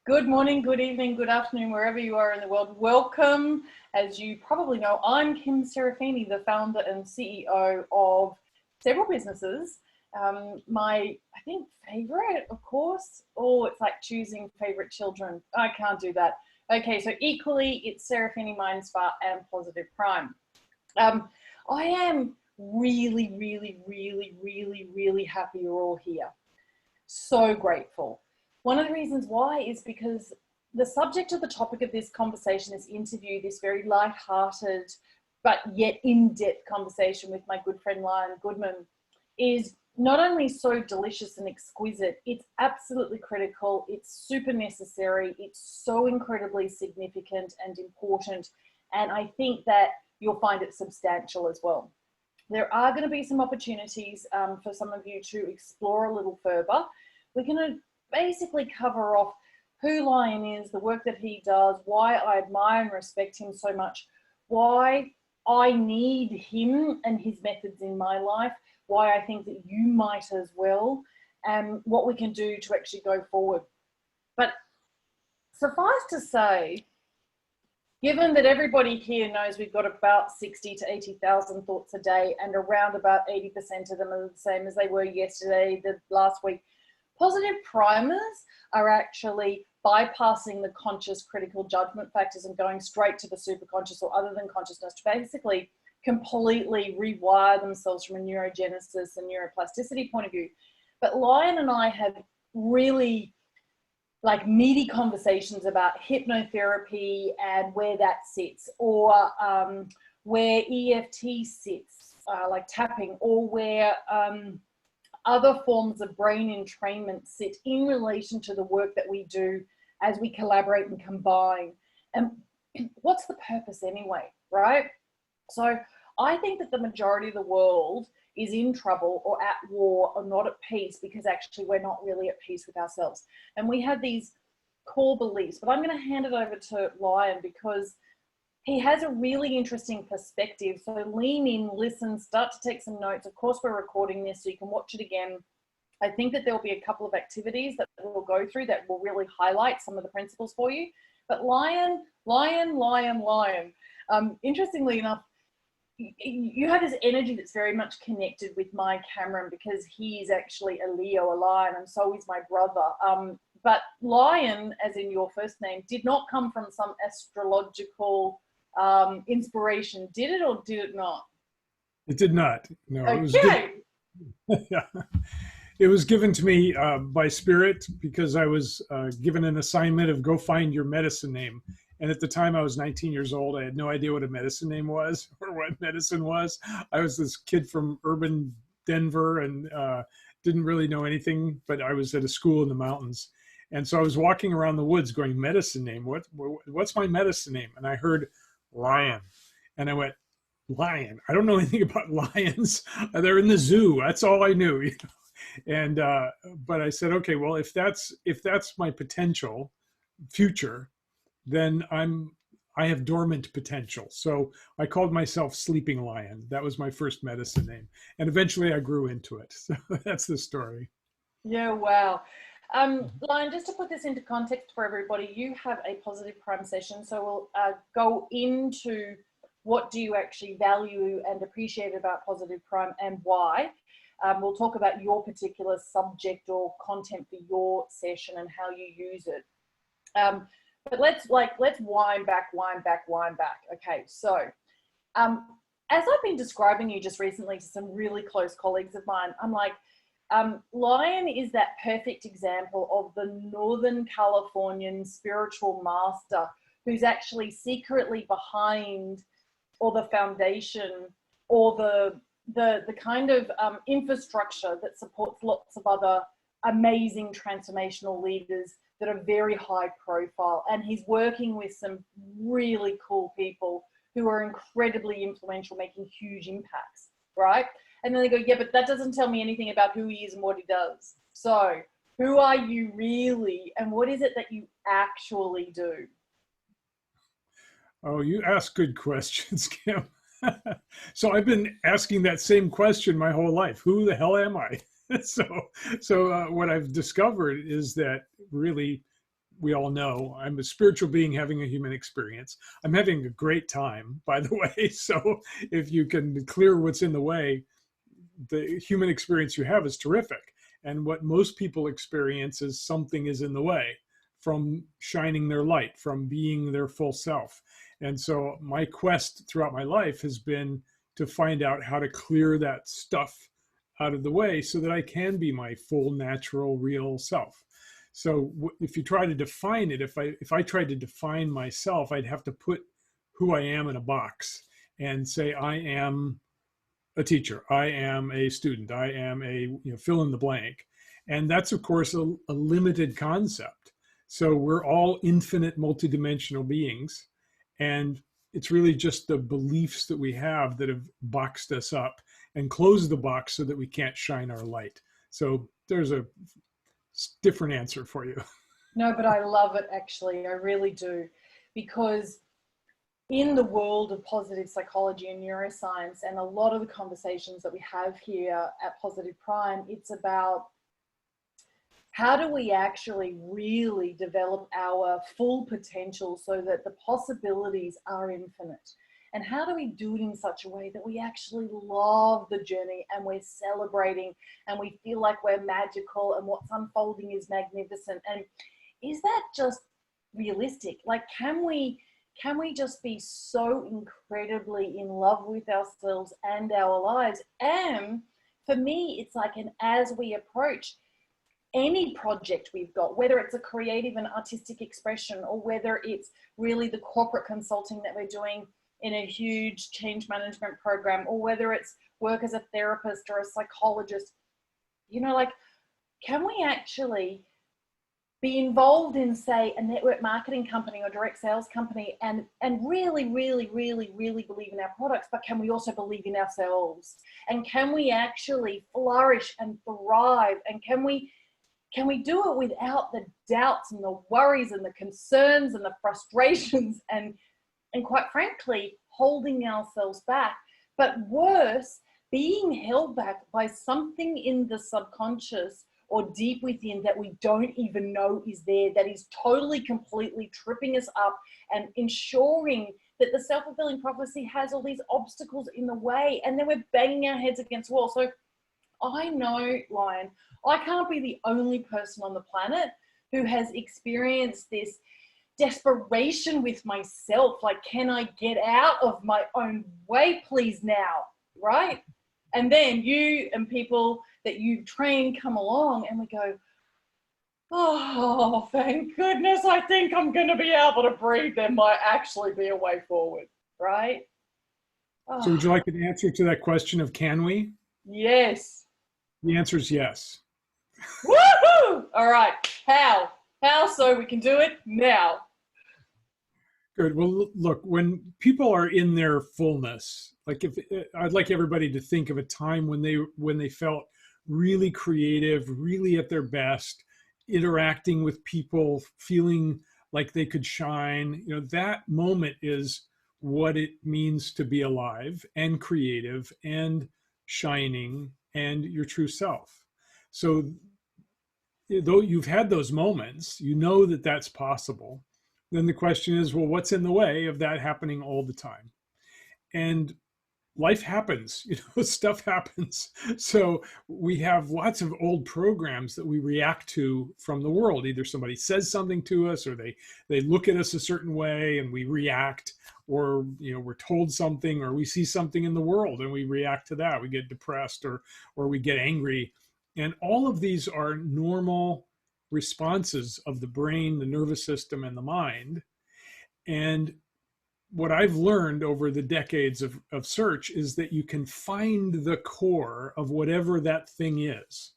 Good morning, good evening, good afternoon, wherever you are in the world. Welcome. As you probably know, I'm Kim Serafini, the founder and CEO of several businesses. I think, favorite, of course. Oh, it's like choosing favorite children. I can't do that. Okay, so equally, it's Serafini Mind Spa and Positive Prime. I am really happy you're all here. So grateful. One of the reasons why is because the subject of the topic of this conversation, this interview, this very light-hearted but yet in-depth conversation with my good friend Goodman is not only so delicious and exquisite, it's absolutely critical, it's super necessary, it's so incredibly significant and important, and I think that you'll find it substantial as well. There are going to be some opportunities for some of you to explore a little further. We're going to basically cover off who Lion is, the work that he does, why I admire and respect him so much, why I need him and his methods in my life, why I think that you might as well, and what we can do to actually go forward. But suffice to say, given that everybody here knows we've got about 60 to 80,000 thoughts a day, and around about 80% of them are the same as they were yesterday, the last week, positive primers are actually bypassing the conscious critical judgment factors and going straight to the superconscious or other than consciousness to basically completely rewire themselves from a neurogenesis and neuroplasticity point of view. But Lion and I have really meaty conversations about hypnotherapy and where that sits, or where EFT sits, like tapping, or where other forms of brain entrainment sit in relation to the work that we do as we collaborate and combine. And what's the purpose anyway, right? So I think that the majority of the world is in trouble or at war or not at peace because actually we're not really at peace with ourselves. And we have these core beliefs, but I'm going to hand it over to Lion because he has a really interesting perspective. So lean in, listen, start to take some notes. Of course, we're recording this so you can watch it again. I think that there'll be a couple of activities that we'll go through that will really highlight some of the principles for you. But Lion. Interestingly enough, you have this energy that's very much connected with my Cameron because he is actually a Leo, a lion, and so is my brother. But Lion, as in your first name, did not come from some astrological inspiration. Did it or did it not? It did not. No, okay. It was given, yeah. It was given to me by spirit because I was given an assignment of go find your medicine name. And at the time I was 19 years old, I had no idea what a medicine name was or what medicine was. I was this kid from urban Denver and didn't really know anything, but I was at a school in the mountains. And so I was walking around the woods going, medicine name, what's my medicine name? And I heard Lion. And I went, lion? I don't know anything about lions. They're in the zoo. That's all I knew. You know? And but I said, okay, well, if that's my potential future, then I have dormant potential. So I called myself Sleeping Lion. That was my first medicine name. And eventually I grew into it. So that's the story. Yeah, wow. Lion, just to put this into context for everybody, you have a positive prime session. So we'll go into what do you actually value and appreciate about positive prime and why. We'll talk about your particular subject or content for your session and how you use it. But let's wind back. Okay, so as I've been describing you just recently to some really close colleagues of mine, I'm like, Lion is that perfect example of the Northern Californian spiritual master who's actually secretly behind or the foundation or the kind of infrastructure that supports lots of other amazing transformational leaders that are very high profile. And he's working with some really cool people who are incredibly influential, making huge impacts, right? And then they go, yeah, but that doesn't tell me anything about who he is and what he does. So who are you really? And what is it that you actually do? Oh, you ask good questions, Kim. So I've been asking that same question my whole life. Who the hell am I? So what I've discovered is that really we all know, I'm a spiritual being having a human experience. I'm having a great time, by the way. So if you can clear what's in the way, the human experience you have is terrific. And what most people experience is something is in the way from shining their light, from being their full self. And so my quest throughout my life has been to find out how to clear that stuff out of the way so that I can be my full, natural, real self. So if you try to define it, if I tried to define myself, I'd have to put who I am in a box and say, I am a teacher, I am a student, I am a, fill in the blank. And that's, of course, a limited concept. So we're all infinite, multidimensional beings. And it's really just the beliefs that we have that have boxed us up and closed the box so that we can't shine our light. So there's a different answer for you. No, but I love it, actually. I really do. Because in the world of positive psychology and neuroscience, and a lot of the conversations that we have here at Positive Prime, it's about how do we actually really develop our full potential so that the possibilities are infinite? And how do we do it in such a way that we actually love the journey and we're celebrating and we feel like we're magical and what's unfolding is magnificent? And is that just realistic? Like, can we just be so incredibly in love with ourselves and our lives? And for me, it's like as we approach any project we've got, whether it's a creative and artistic expression or whether it's really the corporate consulting that we're doing in a huge change management program, or whether it's work as a therapist or a psychologist, like, can we actually be involved in, say, a network marketing company or direct sales company and really, really, really, really believe in our products, but can we also believe in ourselves? And can we actually flourish and thrive? And can we do it without the doubts and the worries and the concerns and the frustrations and quite frankly, holding ourselves back? But worse, being held back by something in the subconscious or deep within that we don't even know is there, that is totally, completely tripping us up and ensuring that the self-fulfilling prophecy has all these obstacles in the way, and then we're banging our heads against walls. So I know, Lion, I can't be the only person on the planet who has experienced this desperation with myself. Like, can I get out of my own way, please, now, right? And then you and people that you train come along and we go, oh, thank goodness, I think I'm going to be able to breathe. There might actually be a way forward, right? Oh. So would you like an answer to that question of can we? Yes. The answer is yes. Woohoo! All right. How so we can do it now? Good. Well, look, when people are in their fullness, like I'd like everybody to think of a time when they felt really creative, really at their best, interacting with people, feeling like they could shine. That moment is what it means to be alive and creative and shining and your true self. So though you've had those moments, that that's possible. Then the question is, well, what's in the way of that happening all the time? And life happens, stuff happens. So we have lots of old programs that we react to from the world. Either somebody says something to us, or they look at us a certain way and we react, or we're told something, or we see something in the world and we react to that. We get depressed or we get angry. And all of these are normal responses of the brain, the nervous system, and the mind. And what I've learned over the decades of search is that you can find the core of whatever that thing is.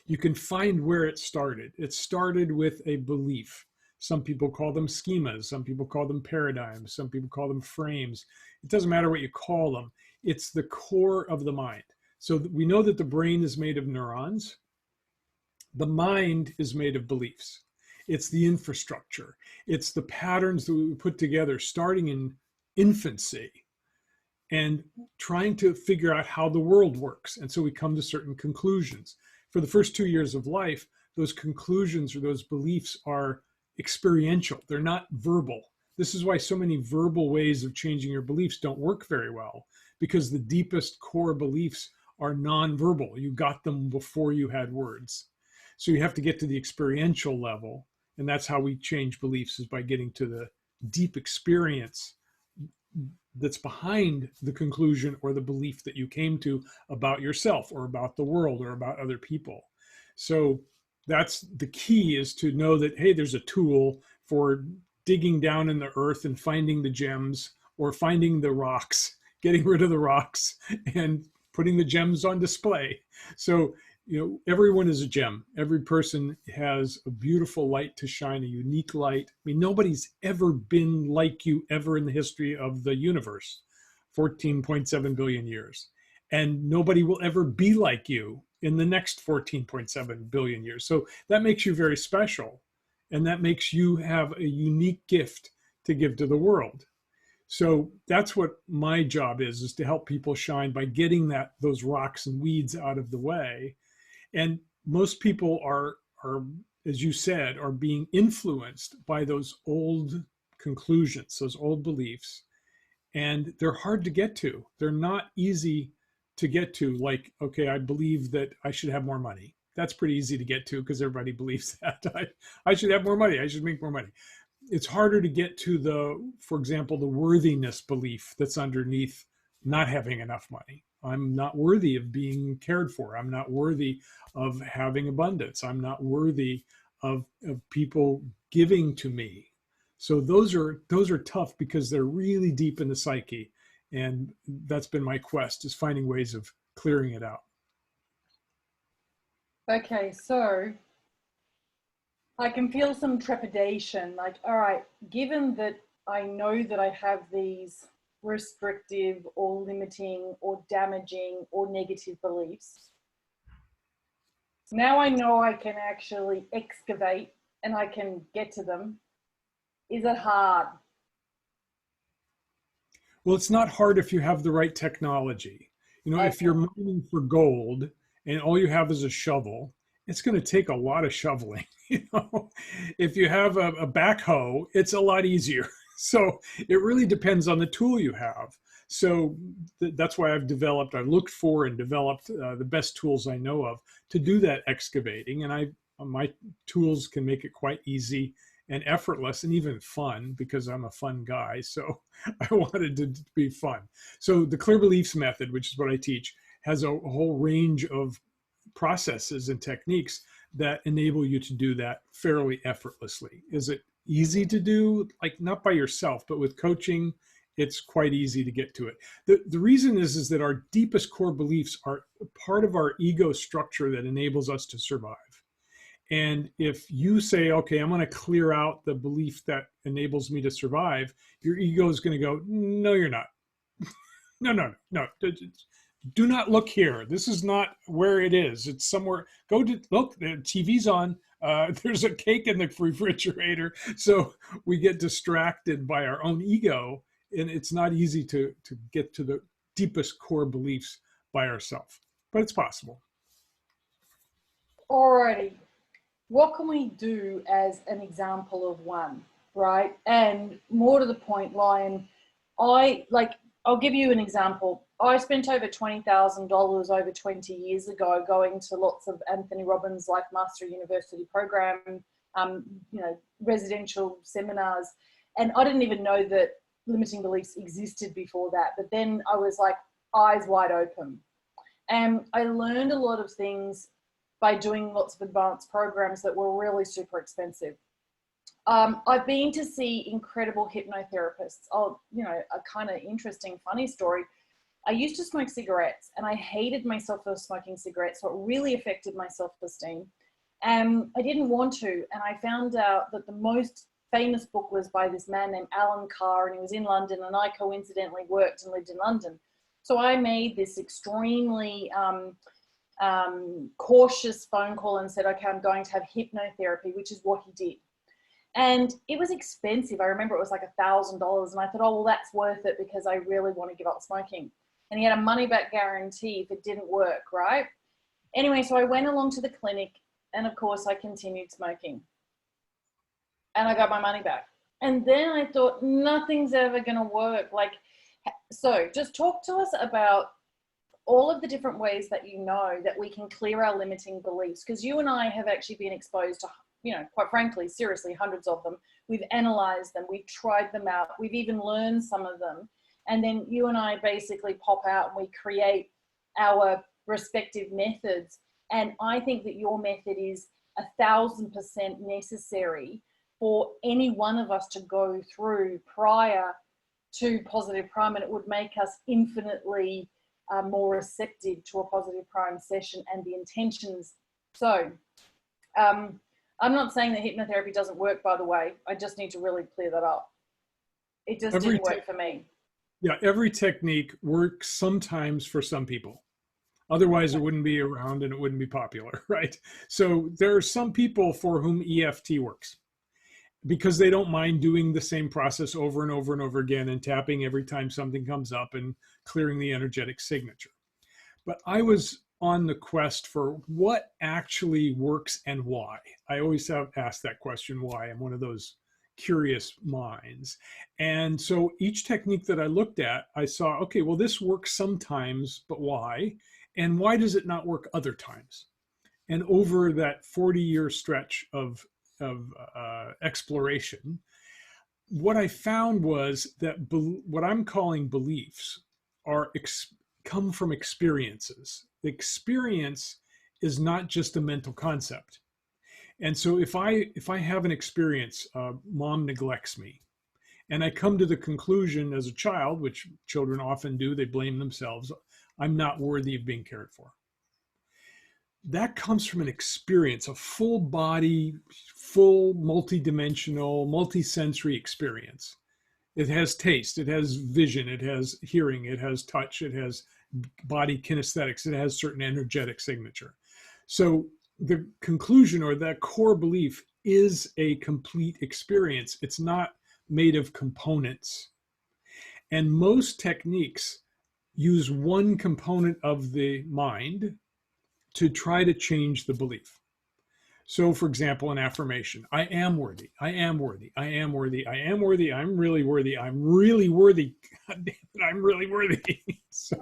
You can find where it started. It started with a belief. Some people call them schemas. Some people call them paradigms. Some people call them frames. It doesn't matter what you call them. It's the core of the mind. So we know that the brain is made of neurons. The mind is made of beliefs. It's the infrastructure. It's the patterns that we put together starting in infancy and trying to figure out how the world works. And so we come to certain conclusions. For the first 2 years of life, those conclusions or those beliefs are experiential. They're not verbal. This is why so many verbal ways of changing your beliefs don't work very well, because the deepest core beliefs are nonverbal. You got them before you had words. So you have to get to the experiential level. And that's how we change beliefs, is by getting to the deep experience that's behind the conclusion or the belief that you came to about yourself or about the world or about other people. So that's the key, is to know that, hey, there's a tool for digging down in the earth and finding the gems, or finding the rocks, getting rid of the rocks and putting the gems on display. So, everyone is a gem. Every person has a beautiful light to shine, a unique light. I mean, nobody's ever been like you ever in the history of the universe, 14.7 billion years. And nobody will ever be like you in the next 14.7 billion years. So that makes you very special. And that makes you have a unique gift to give to the world. So that's what my job is to help people shine by getting those rocks and weeds out of the way. And most people are, as you said, are being influenced by those old conclusions, those old beliefs, and they're hard to get to. They're not easy to get to. Like, okay, I believe that I should have more money. That's pretty easy to get to because everybody believes that. I should have more money. I should make more money. It's harder to get to for example, the worthiness belief that's underneath not having enough money. I'm not worthy of being cared for. I'm not worthy of having abundance. I'm not worthy of people giving to me. So those are tough because they're really deep in the psyche. And that's been my quest, is finding ways of clearing it out. Okay, so I can feel some trepidation. Like, all right, given that I know that I have these restrictive or limiting or damaging or negative beliefs, now I know I can actually excavate and I can get to them. Is it hard? Well, it's not hard if you have the right technology. Okay. If you're mining for gold and all you have is a shovel, it's going to take a lot of shoveling. If you have a backhoe, it's a lot easier. So it really depends on the tool you have. So that's why I've looked for and developed the best tools I know of to do that excavating. And my tools can make it quite easy and effortless and even fun, because I'm a fun guy. So I wanted to be fun. So the Clear Beliefs method, which is what I teach, has a whole range of processes and techniques that enable you to do that fairly effortlessly. Is it easy to do? Like, not by yourself, but with coaching, it's quite easy to get to it. The reason is that our deepest core beliefs are part of our ego structure that enables us to survive. And if you say, okay, I'm going to clear out the belief that enables me to survive, your ego is going to go, no, you're not. No. Do not look here. This is not where it is. It's somewhere. Look, the TV's on. There's a cake in the refrigerator. So we get distracted by our own ego, and it's not easy to get to the deepest core beliefs by ourselves, but it's possible. Alrighty. What can we do as an example of one, right? And more to the point, Lion, I'll give you an example. I spent over $20,000 over 20 years ago going to lots of Anthony Robbins Life Mastery University program, residential seminars. And I didn't even know that limiting beliefs existed before that. But then I was like, eyes wide open. And I learned a lot of things by doing lots of advanced programs that were really super expensive. I've been to see incredible hypnotherapists. A kind of interesting, funny story. I used to smoke cigarettes and I hated myself for smoking cigarettes. So it really affected my self-esteem. And I didn't want to. And I found out that the most famous book was by this man named Alan Carr, and he was in London, and I coincidentally worked and lived in London. So I made this extremely cautious phone call and said, okay, I'm going to have hypnotherapy, which is what he did. And it was expensive. I remember it was like $1,000. And I thought, oh, well, that's worth it because I really want to give up smoking. And he had a money back guarantee if it didn't work, right? Anyway, so I went along to the clinic, and of course I continued smoking. and I got my money back. And then I thought, nothing's ever going to work. Like, so just talk to us about all of the different ways that you know that we can clear our limiting beliefs, because you and I have actually been exposed to, you know, quite frankly, seriously, hundreds of them. We've analyzed them, we've tried them out, we've even learned some of them. And then you and I basically pop out and we create our respective methods. And I think that your method is 1,000% necessary for any one of us to go through prior to positive prime, and it would make us infinitely more receptive to a positive prime session and the intentions. So I'm not saying that hypnotherapy doesn't work, by the way. I just need to really clear that up. It just didn't work for me. Yeah, every technique works sometimes for some people. Otherwise, it wouldn't be around and it wouldn't be popular, right? So there are some people for whom EFT works because they don't mind doing the same process over and over and over again and tapping every time something comes up and clearing the energetic signature. But I was on the quest for what actually works and why. I always have asked that question, why? I'm one of those curious minds. And so each technique that I looked at, I saw, okay, well, this works sometimes, but why? And why does it not work other times? And over that 40-year stretch of exploration, what I found was that what I'm calling beliefs are come from experiences. The experience is not just a mental concept. And so if I have an experience, mom neglects me, and I come to the conclusion as a child, which children often do, they blame themselves, I'm not worthy of being cared for. That comes from an experience, a full body, full multidimensional, multisensory experience. It has taste, it has vision, it has hearing, it has touch, it has body kinesthetics, it has certain energetic signature. So the conclusion or that core belief is a complete experience. It's not made of components. And most techniques use one component of the mind to try to change the belief. So for example, an affirmation, I am worthy, I am worthy, I am worthy, I am worthy, I'm really worthy, I'm really worthy, God damn it, I'm really worthy. So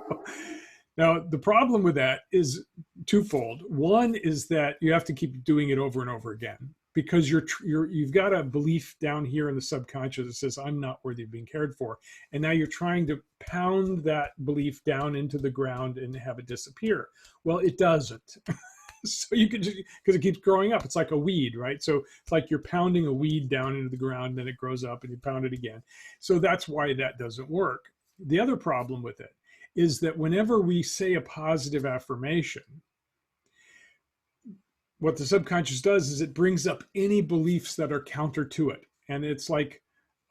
now the problem with that is twofold. One is that you have to keep doing it over and over again because you've got a belief down here in the subconscious that says, I'm not worthy of being cared for. And now you're trying to pound that belief down into the ground and have it disappear. Well, it doesn't. So you can just, because it keeps growing up. It's like a weed, right? So it's like you're pounding a weed down into the ground, and then it grows up and you pound it again. So that's why that doesn't work. The other problem with it is that whenever we say a positive affirmation, what the subconscious does is it brings up any beliefs that are counter to it. And it's like,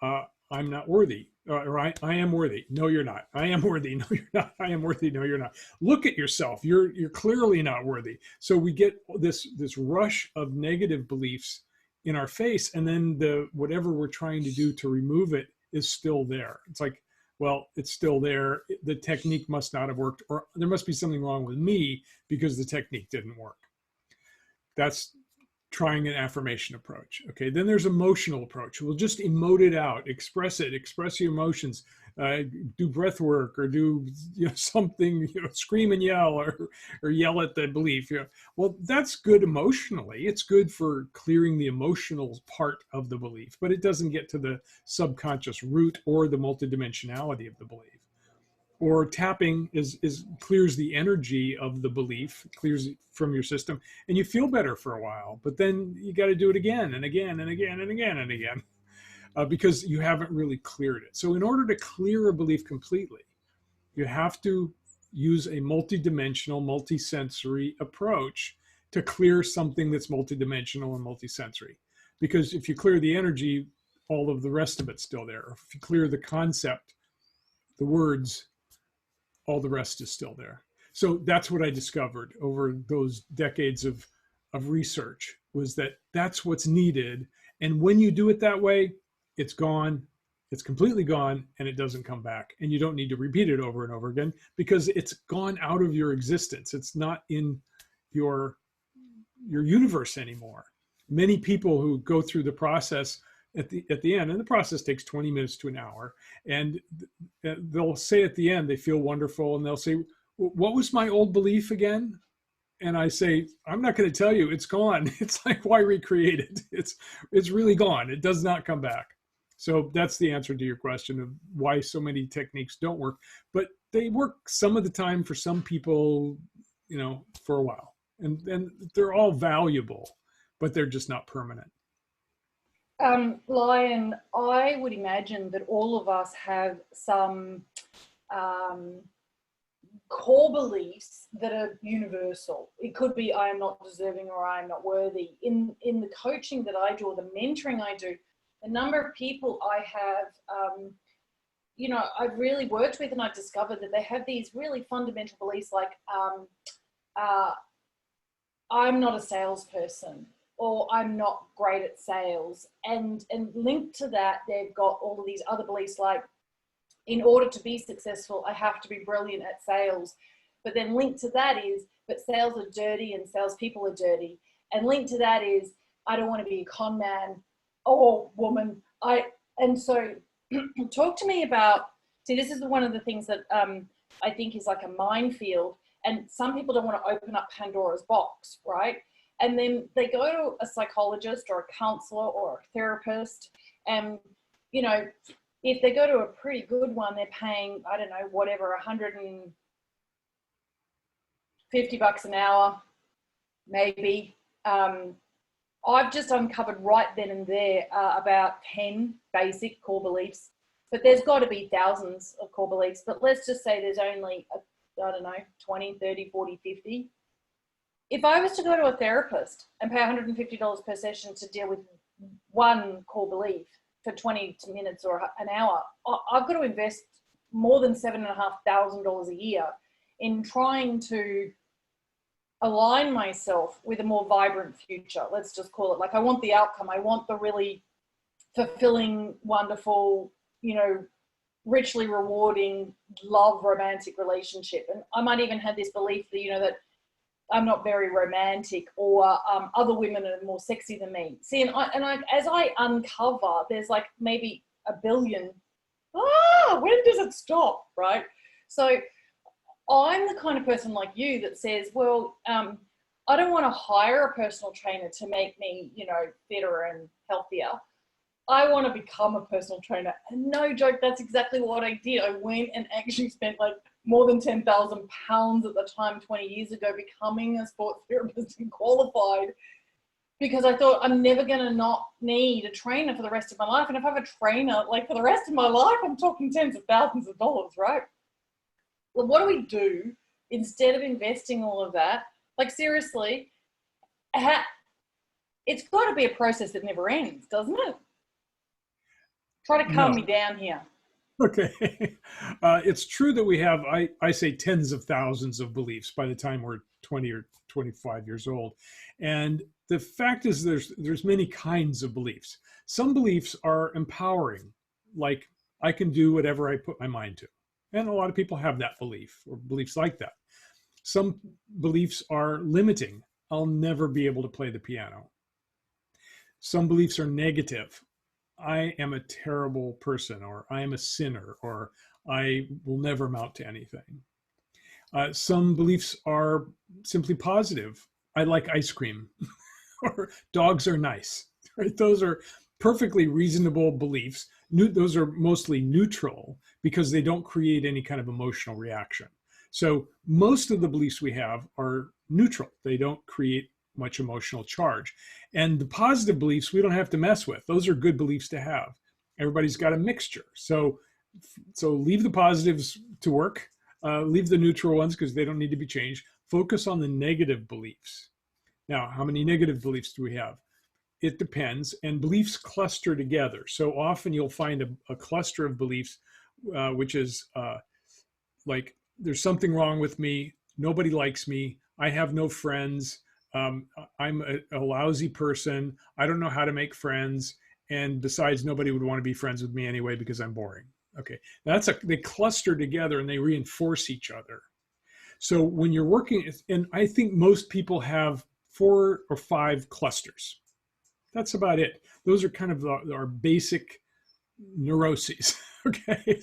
I'm not worthy, or I am worthy. No, you're not. I am worthy. No, you're not. I am worthy. No, you're not. Look at yourself. You're clearly not worthy. So we get this rush of negative beliefs in our face, and then whatever we're trying to do to remove it is still there. It's like, well, it's still there. The technique must not have worked, or there must be something wrong with me because the technique didn't work. That's trying an affirmation approach. Okay, then there's emotional approach. We'll just emote it out, express it, express your emotions, do breath work, or do something, scream and yell, or yell at the belief. Well, that's good emotionally. It's good for clearing the emotional part of the belief, but it doesn't get to the subconscious root or the multidimensionality of the belief. Or tapping clears the energy of the belief, clears it from your system, and you feel better for a while. But then you got to do it again and again and again and again and again because you haven't really cleared it. So in order to clear a belief completely, you have to use a multidimensional, multisensory approach to clear something that's multidimensional and multisensory. Because if you clear the energy, all of the rest of it's still there. If you clear the concept, the words, all the rest is still there. So that's what I discovered over those decades of research, was that that's what's needed. And when you do it that way, it's gone, it's completely gone, and it doesn't come back. And you don't need to repeat it over and over again because it's gone out of your existence. It's not in your universe anymore. Many people who go through the process at the end, and the process takes 20 minutes to an hour, and they'll say at the end they feel wonderful, and they'll say, what was my old belief again? And I say, I'm not going to tell you, it's gone. It's like, why recreate it? It's really gone. It does not come back. So that's the answer to your question of why so many techniques don't work, but they work some of the time for some people, you know, for a while, and they're all valuable, but they're just not permanent. Lion, I would imagine that all of us have some core beliefs that are universal. It could be I am not deserving or I am not worthy. In the coaching that I do or the mentoring I do, the number of people I have, you know, I've really worked with, and I've discovered that they have these really fundamental beliefs like I'm not a salesperson, or I'm not great at sales. And linked to that, they've got all of these other beliefs like, in order to be successful, I have to be brilliant at sales. But then linked to that is, but sales are dirty and salespeople are dirty. And linked to that is, I don't want to be a con man or woman. And so talk to me about, see, this is one of the things that I think is like a minefield. And some people don't want to open up Pandora's box, right? And then they go to a psychologist or a counselor or a therapist, and, you know, if they go to a pretty good one, they're paying, I don't know, whatever, $150 an hour, maybe. I've just uncovered right then and there about 10 basic core beliefs, but there's got to be thousands of core beliefs. But let's just say there's only, I don't know, 20, 30, 40, 50. If I was to go to a therapist and pay $150 per session to deal with one core belief for 20 minutes or an hour, I've got to invest more than $7,500 a year in trying to align myself with a more vibrant future. Let's just call it, like, I want the outcome. I want the really fulfilling, wonderful, you know, richly rewarding love romantic relationship. And I might even have this belief that, you know, that I'm not very romantic, or other women are more sexy than me. See, and as I uncover, there's like maybe a billion. When does it stop, right? So I'm the kind of person like you that says, well, I don't want to hire a personal trainer to make me, you know, fitter and healthier. I want to become a personal trainer. And no joke, that's exactly what I did. I went and actually spent like more than 10,000 pounds at the time 20 years ago becoming a sports therapist and qualified, because I thought I'm never going to not need a trainer for the rest of my life. And if I have a trainer, like, for the rest of my life, I'm talking tens of thousands of dollars, right? Well, what do we do instead of investing all of that? Like, seriously, it's got to be a process that never ends, doesn't it? Try to calm me down here. Okay. It's true that we have, I say, tens of thousands of beliefs by the time we're 20 or 25 years old. And the fact is there's many kinds of beliefs. Some beliefs are empowering, like I can do whatever I put my mind to. And a lot of people have that belief or beliefs like that. Some beliefs are limiting. I'll never be able to play the piano. Some beliefs are negative. I am a terrible person, or I am a sinner, or I will never amount to anything. Some beliefs are simply positive. I like ice cream, or dogs are nice. Right? Those are perfectly reasonable beliefs. Those are mostly neutral because they don't create any kind of emotional reaction. So most of the beliefs we have are neutral. They don't create much emotional charge. And the positive beliefs we don't have to mess with. Those are good beliefs to have. Everybody's got a mixture. So leave the positives to work. Leave the neutral ones because they don't need to be changed. Focus on the negative beliefs. Now, how many negative beliefs do we have? It depends. And beliefs cluster together. So often you'll find a cluster of beliefs, which is like, there's something wrong with me. Nobody likes me. I have no friends. I'm a lousy person. I don't know how to make friends. And besides, nobody would want to be friends with me anyway because I'm boring. Okay, they cluster together and they reinforce each other. So when you're working, and I think most people have 4 or 5 clusters. That's about it. Those are kind of our basic neuroses. Okay,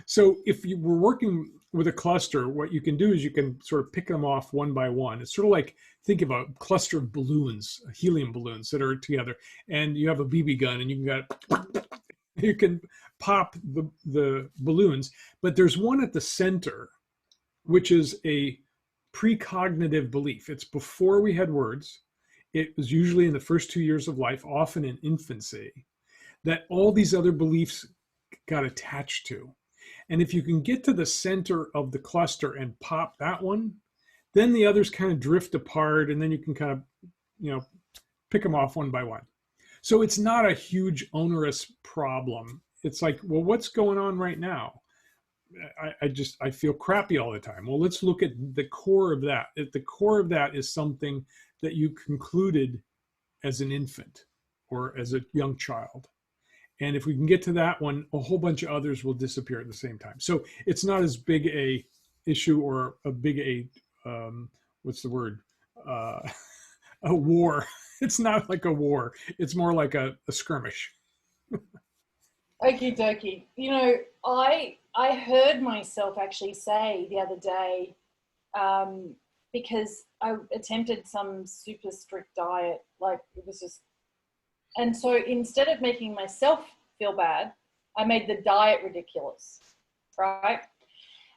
so if you were working with a cluster, what you can do is you can sort of pick them off one by one. It's sort of like, think of a cluster of balloons, helium balloons that are together, and you have a BB gun, and you can pop the balloons, but there's one at the center, which is a precognitive belief. It's before we had words. It was usually in the first 2 years of life, often in infancy, that all these other beliefs got attached to. And if you can get to the center of the cluster and pop that one, then the others kind of drift apart, and then you can kind of, pick them off one by one. So it's not a huge onerous problem. It's like, well, what's going on right now? I feel crappy all the time. Well, let's look at the core of that. At the core of that is something that you concluded as an infant or as a young child. And if we can get to that one, a whole bunch of others will disappear at the same time. So it's not as big a issue or a big what's the word? A war. It's not like a war. It's more like a skirmish. Okie dokie. I heard myself actually say the other day, because I attempted some super strict diet, like it was just, and so instead of making myself feel bad, I made the diet ridiculous, right?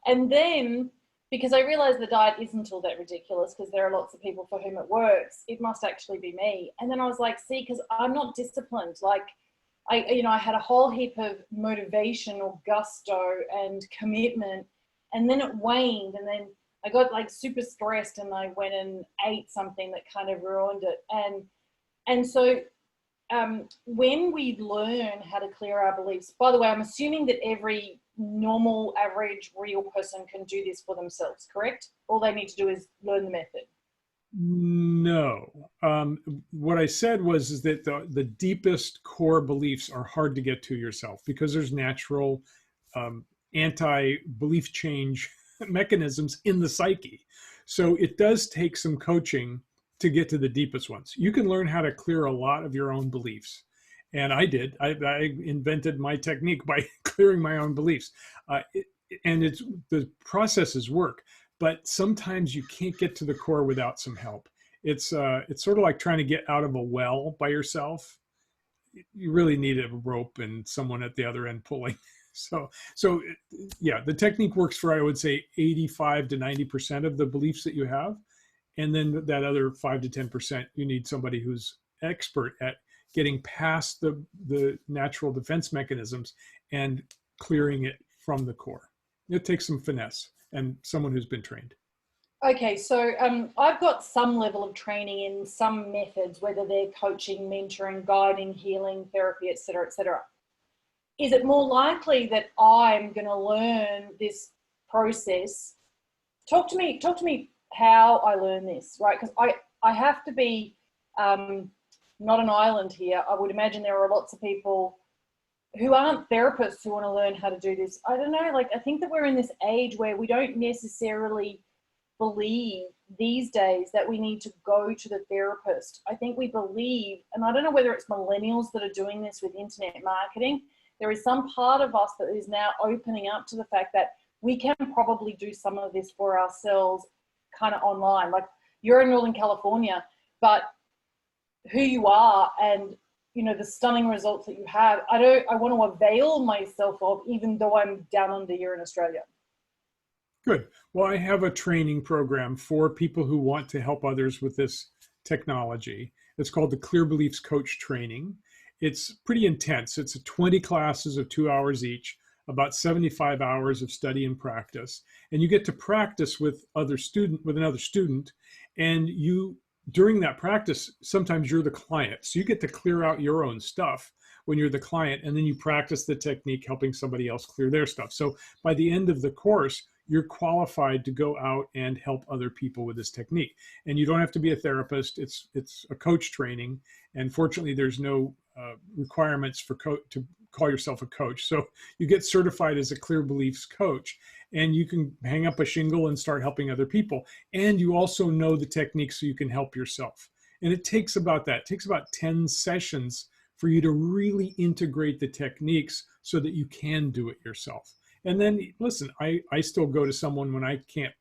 And then, because I realized the diet isn't all that ridiculous, because there are lots of people for whom it works, it must actually be me. And then I was like, see, because I'm not disciplined. Like, I had a whole heap of motivation or gusto and commitment, and then it waned, and then I got like super stressed, and I went and ate something that kind of ruined it. And so when we learn how to clear our beliefs, by the way, I'm assuming that every normal, average, real person can do this for themselves, correct? All they need to do is learn the method. No. What I said is that the deepest core beliefs are hard to get to yourself because there's natural anti-belief change mechanisms in the psyche. So it does take some coaching to get to the deepest ones. You can learn how to clear a lot of your own beliefs. And I did. I invented my technique by clearing my own beliefs. And the processes work. But sometimes you can't get to the core without some help. It's sort of like trying to get out of a well by yourself. You really need a rope and someone at the other end pulling. So yeah, the technique works for, I would say, 85 to 90% of the beliefs that you have. And then that other 5 to 10%, you need somebody who's expert at getting past the natural defense mechanisms and clearing it from the core. It takes some finesse and someone who's been trained. Okay, so I've got some level of training in some methods, whether they're coaching, mentoring, guiding, healing, therapy, et cetera, et cetera. Is it more likely that I'm going to learn this process? Talk to me how I learn this, right? Because I have to be not an island here. I would imagine there are lots of people who aren't therapists who want to learn how to do this. I don't know, like I think that we're in this age where we don't necessarily believe these days that we need to go to the therapist. I think we believe, and I don't know whether it's millennials that are doing this with internet marketing, there is some part of us that is now opening up to the fact that we can probably do some of this for ourselves kind of online. Like you're in Northern California, but who you are and the stunning results that you have, I want to avail myself of, even though I'm down under here in Australia. Good. Well, I have a training program for people who want to help others with this technology. It's called the Clear Beliefs Coach Training. It's pretty intense. It's 20 classes of 2 hours each, about 75 hours of study and practice. And you get to practice with another student, and during that practice, sometimes you're the client. So you get to clear out your own stuff when you're the client, and then you practice the technique helping somebody else clear their stuff. So by the end of the course, you're qualified to go out and help other people with this technique. And you don't have to be a therapist. It's a coach training. And fortunately, there's no requirements to call yourself a coach. So you get certified as a Clear Beliefs coach, and you can hang up a shingle and start helping other people. And you also know the technique so you can help yourself. And it takes about that. It takes about 10 sessions for you to really integrate the techniques so that you can do it yourself. And then listen, I still go to someone when I can't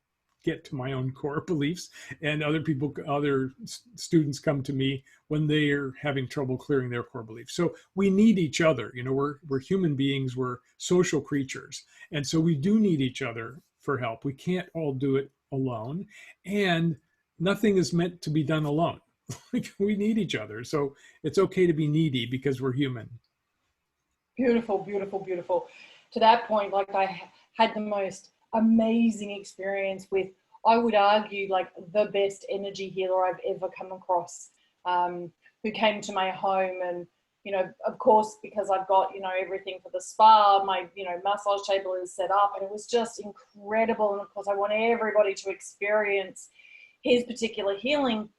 get to my own core beliefs, and other students come to me when they're having trouble clearing their core beliefs. So we need each other. You know, we're human beings, we're social creatures. And so we do need each other for help. We can't all do it alone. And nothing is meant to be done alone. We need each other. So it's okay to be needy because we're human. Beautiful, beautiful, beautiful. To that point, like I had the most amazing experience with, I would argue, like the best energy healer I've ever come across, who came to my home. And, you know, of course, because I've got, you know, everything for the spa, my, you know, massage table is set up, and it was just incredible. And of course, I want everybody to experience his particular healing.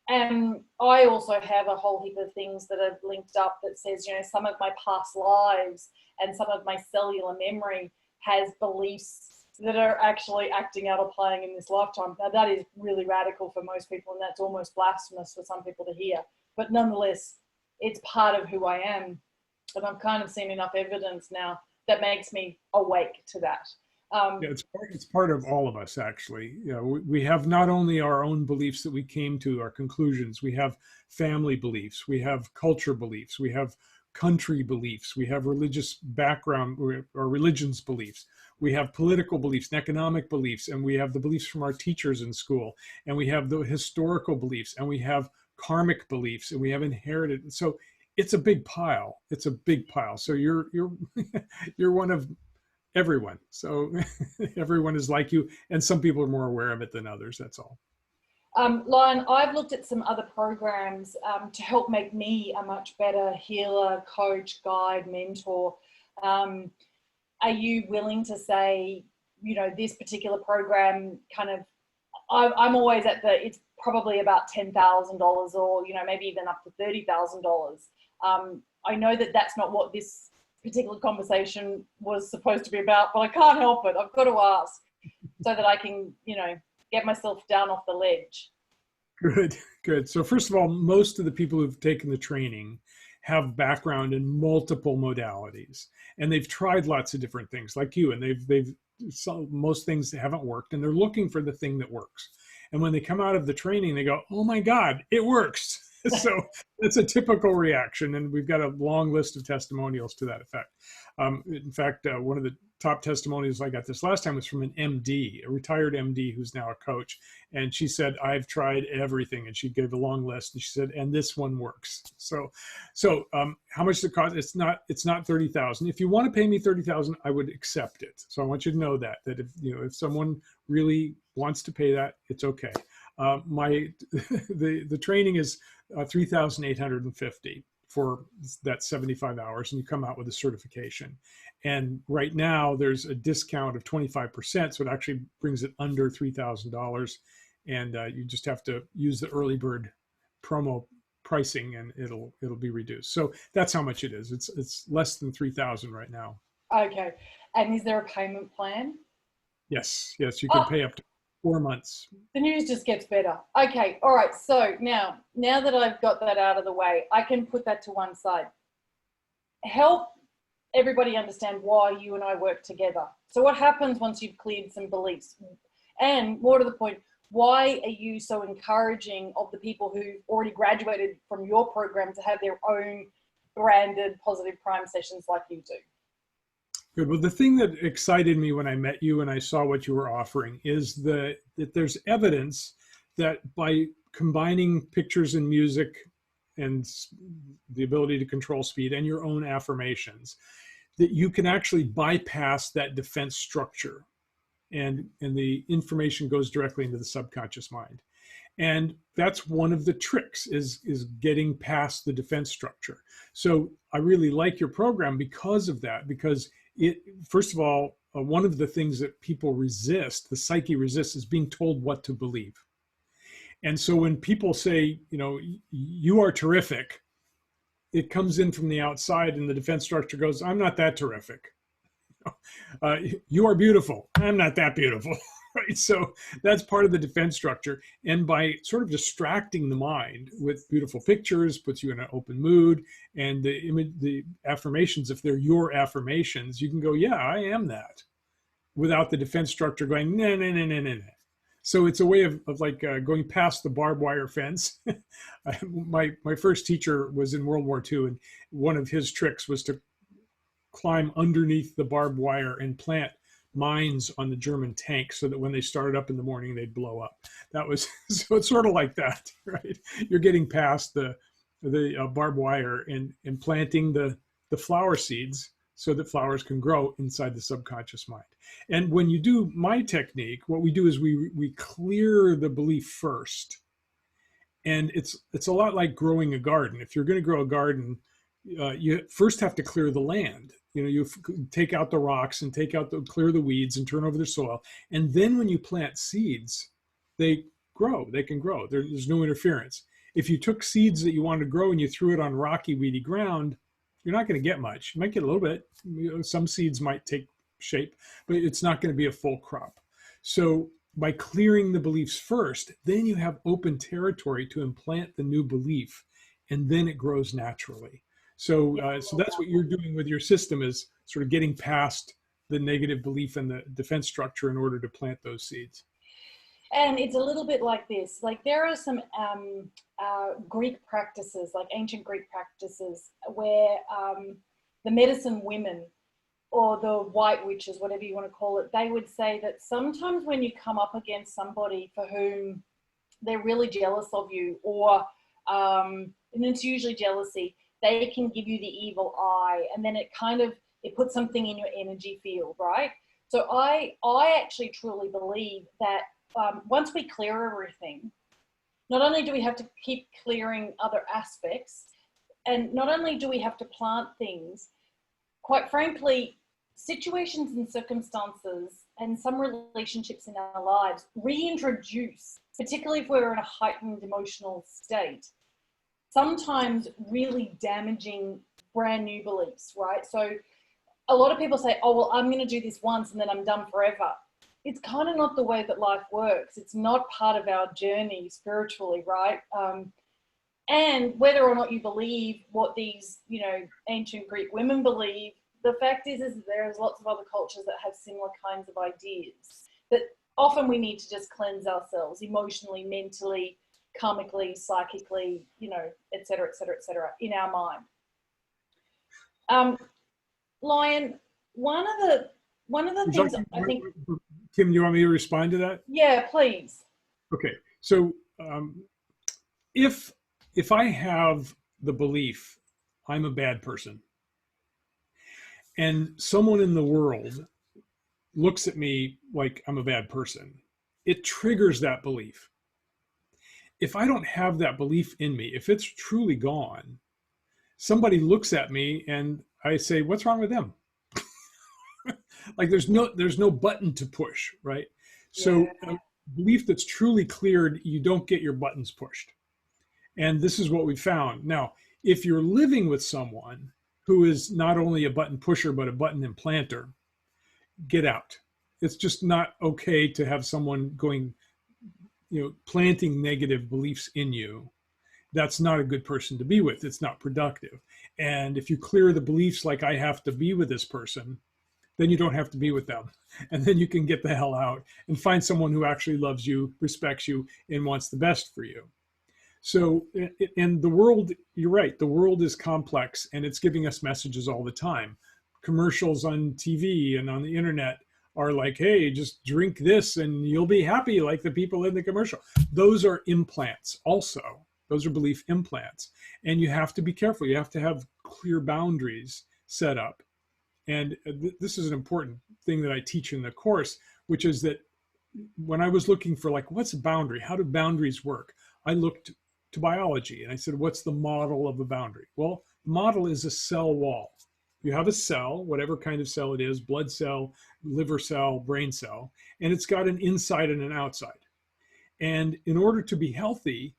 And I also have a whole heap of things that are linked up that says, you know, some of my past lives and some of my cellular memory has beliefs that are actually acting out or playing in this lifetime. Now, that is really radical for most people, and that's almost blasphemous for some people to hear. But nonetheless, it's part of who I am. And I've kind of seen enough evidence now that makes me awake to that. Yeah, it's part of all of us, actually. You know, we have not only our own beliefs that we came to, our conclusions, we have family beliefs, we have culture beliefs, we have country beliefs, we have religious background or religions beliefs, we have political beliefs and economic beliefs, and we have the beliefs from our teachers in school, and we have the historical beliefs, and we have karmic beliefs, and we have inherited. So it's a big pile. It's a big pile. So you're you're one of everyone. So everyone is like you, and some people are more aware of it than others. That's all. Lion, I've looked at some other programs to help make me a much better healer, coach, guide, mentor. Are you willing to say, you know, this particular program kind of, I'm always at it's probably about $10,000 or, you know, maybe even up to $30,000. I know that that's not what this particular conversation was supposed to be about, but I can't help it. I've got to ask so that I can, you know, get myself down off the ledge. Good, good. So first of all, most of the people who've taken the training have background in multiple modalities, and they've tried lots of different things like you, and most things haven't worked, and they're looking for the thing that works. And when they come out of the training, they go, oh my God, it works. So that's a typical reaction, and we've got a long list of testimonials to that effect. In fact, one of the top testimonials I got this last time was from an MD, a retired MD who's now a coach, and she said, I've tried everything, and she gave a long list, and she said, and this one works. So how much does it cost? It's not 30,000. If you want to pay me 30,000, I would accept it. So I want you to know that if someone really wants to pay that, it's okay. The training is 3,850 for that 75 hours, and you come out with a certification. And right now there's a discount of 25%, so it actually brings it under $3,000. And you just have to use the early bird promo pricing, and it'll be reduced. So that's how much it is. It's less than 3,000 right now. Okay. And is there a payment plan? Yes, you can pay up to 4 months. The news just gets better. Okay, all right. So now that I've got that out of the way, I can put that to one side. Help everybody understand why you and I work together. So what happens once you've cleared some beliefs? And more to the point, why are you so encouraging of the people who've already graduated from your program to have their own branded positive prime sessions like you do? Good. Well, the thing that excited me when I met you and I saw what you were offering is that there's evidence that by combining pictures and music and the ability to control speed and your own affirmations, that you can actually bypass that defense structure, and the information goes directly into the subconscious mind. And that's one of the tricks is getting past the defense structure. So I really like your program because of that, because first of all, one of the things that people resist, the psyche resists, is being told what to believe. And so when people say, you are terrific, it comes in from the outside, and the defense structure goes, I'm not that terrific. You are beautiful. I'm not that beautiful. right? So that's part of the defense structure. And by sort of distracting the mind with beautiful pictures, puts you in an open mood, and the image, the affirmations, if they're your affirmations, you can go, yeah, I am that, without the defense structure going, no, no, no, no, no, no. So it's a way of like going past the barbed wire fence. My first teacher was in World War II, and one of his tricks was to climb underneath the barbed wire and plant mines on the German tanks so that when they started up in the morning, they'd blow up. That was, so it's sort of like that, right? You're getting past the barbed wire and planting the flower seeds so that flowers can grow inside the subconscious mind. And when you do my technique, what we do is we clear the belief first. And it's a lot like growing a garden. If you're going to grow a garden, you first have to clear the land. You take out the rocks and clear the weeds and turn over the soil. And then when you plant seeds, they grow, they can grow. There's no interference. If you took seeds that you wanted to grow and you threw it on rocky, weedy ground, you're not going to get much. You might get a little bit. Some seeds might take shape, but it's not going to be a full crop. So by clearing the beliefs first, then you have open territory to implant the new belief, and then it grows naturally. So that's what you're doing with your system, is sort of getting past the negative belief and the defense structure in order to plant those seeds. And it's a little bit like this. Like there are some Greek practices, like ancient Greek practices, where the medicine women or the white witches, whatever you want to call it, they would say that sometimes when you come up against somebody for whom they're really jealous of you, or and it's usually jealousy, they can give you the evil eye, and then it puts something in your energy field, right? So I actually truly believe that once we clear everything, not only do we have to keep clearing other aspects, and not only do we have to plant things, quite frankly, situations and circumstances and some relationships in our lives reintroduce, particularly if we're in a heightened emotional state, sometimes really damaging brand new beliefs, right? So a lot of people say, oh, well, I'm going to do this once and then I'm done forever. It's kind of not the way that life works. It's not part of our journey spiritually, right? And whether or not you believe what these, ancient Greek women believe, the fact is there's lots of other cultures that have similar kinds of ideas that often we need to just cleanse ourselves emotionally, mentally, karmically, psychically, et cetera, et cetera, et cetera, in our mind. Lion, one of the things I think... Kim, you want me to respond to that? Yeah, please. Okay. So if I have the belief I'm a bad person, and someone in the world looks at me like I'm a bad person, it triggers that belief. If I don't have that belief in me, if it's truly gone, somebody looks at me and I say, what's wrong with them? Like there's no button to push, right? So a belief that's truly cleared, you don't get your buttons pushed. And this is what we found. Now, if you're living with someone who is not only a button pusher, but a button implanter, get out. It's just not okay to have someone going, planting negative beliefs in you. That's not a good person to be with. It's not productive. And if you clear the beliefs like I have to be with this person, then you don't have to be with them. And then you can get the hell out and find someone who actually loves you, respects you, and wants the best for you. So, in the world, you're right, the world is complex and it's giving us messages all the time. Commercials on TV and on the internet are like, hey, just drink this and you'll be happy like the people in the commercial. Those are implants also. Those are belief implants. And you have to be careful. You have to have clear boundaries set up. And this is an important thing that I teach in the course, which is that when I was looking for what's a boundary? How do boundaries work? I looked to biology and I said, what's the model of a boundary? Well, the model is a cell wall. You have a cell, whatever kind of cell it is, blood cell, liver cell, brain cell, and it's got an inside and an outside. And in order to be healthy,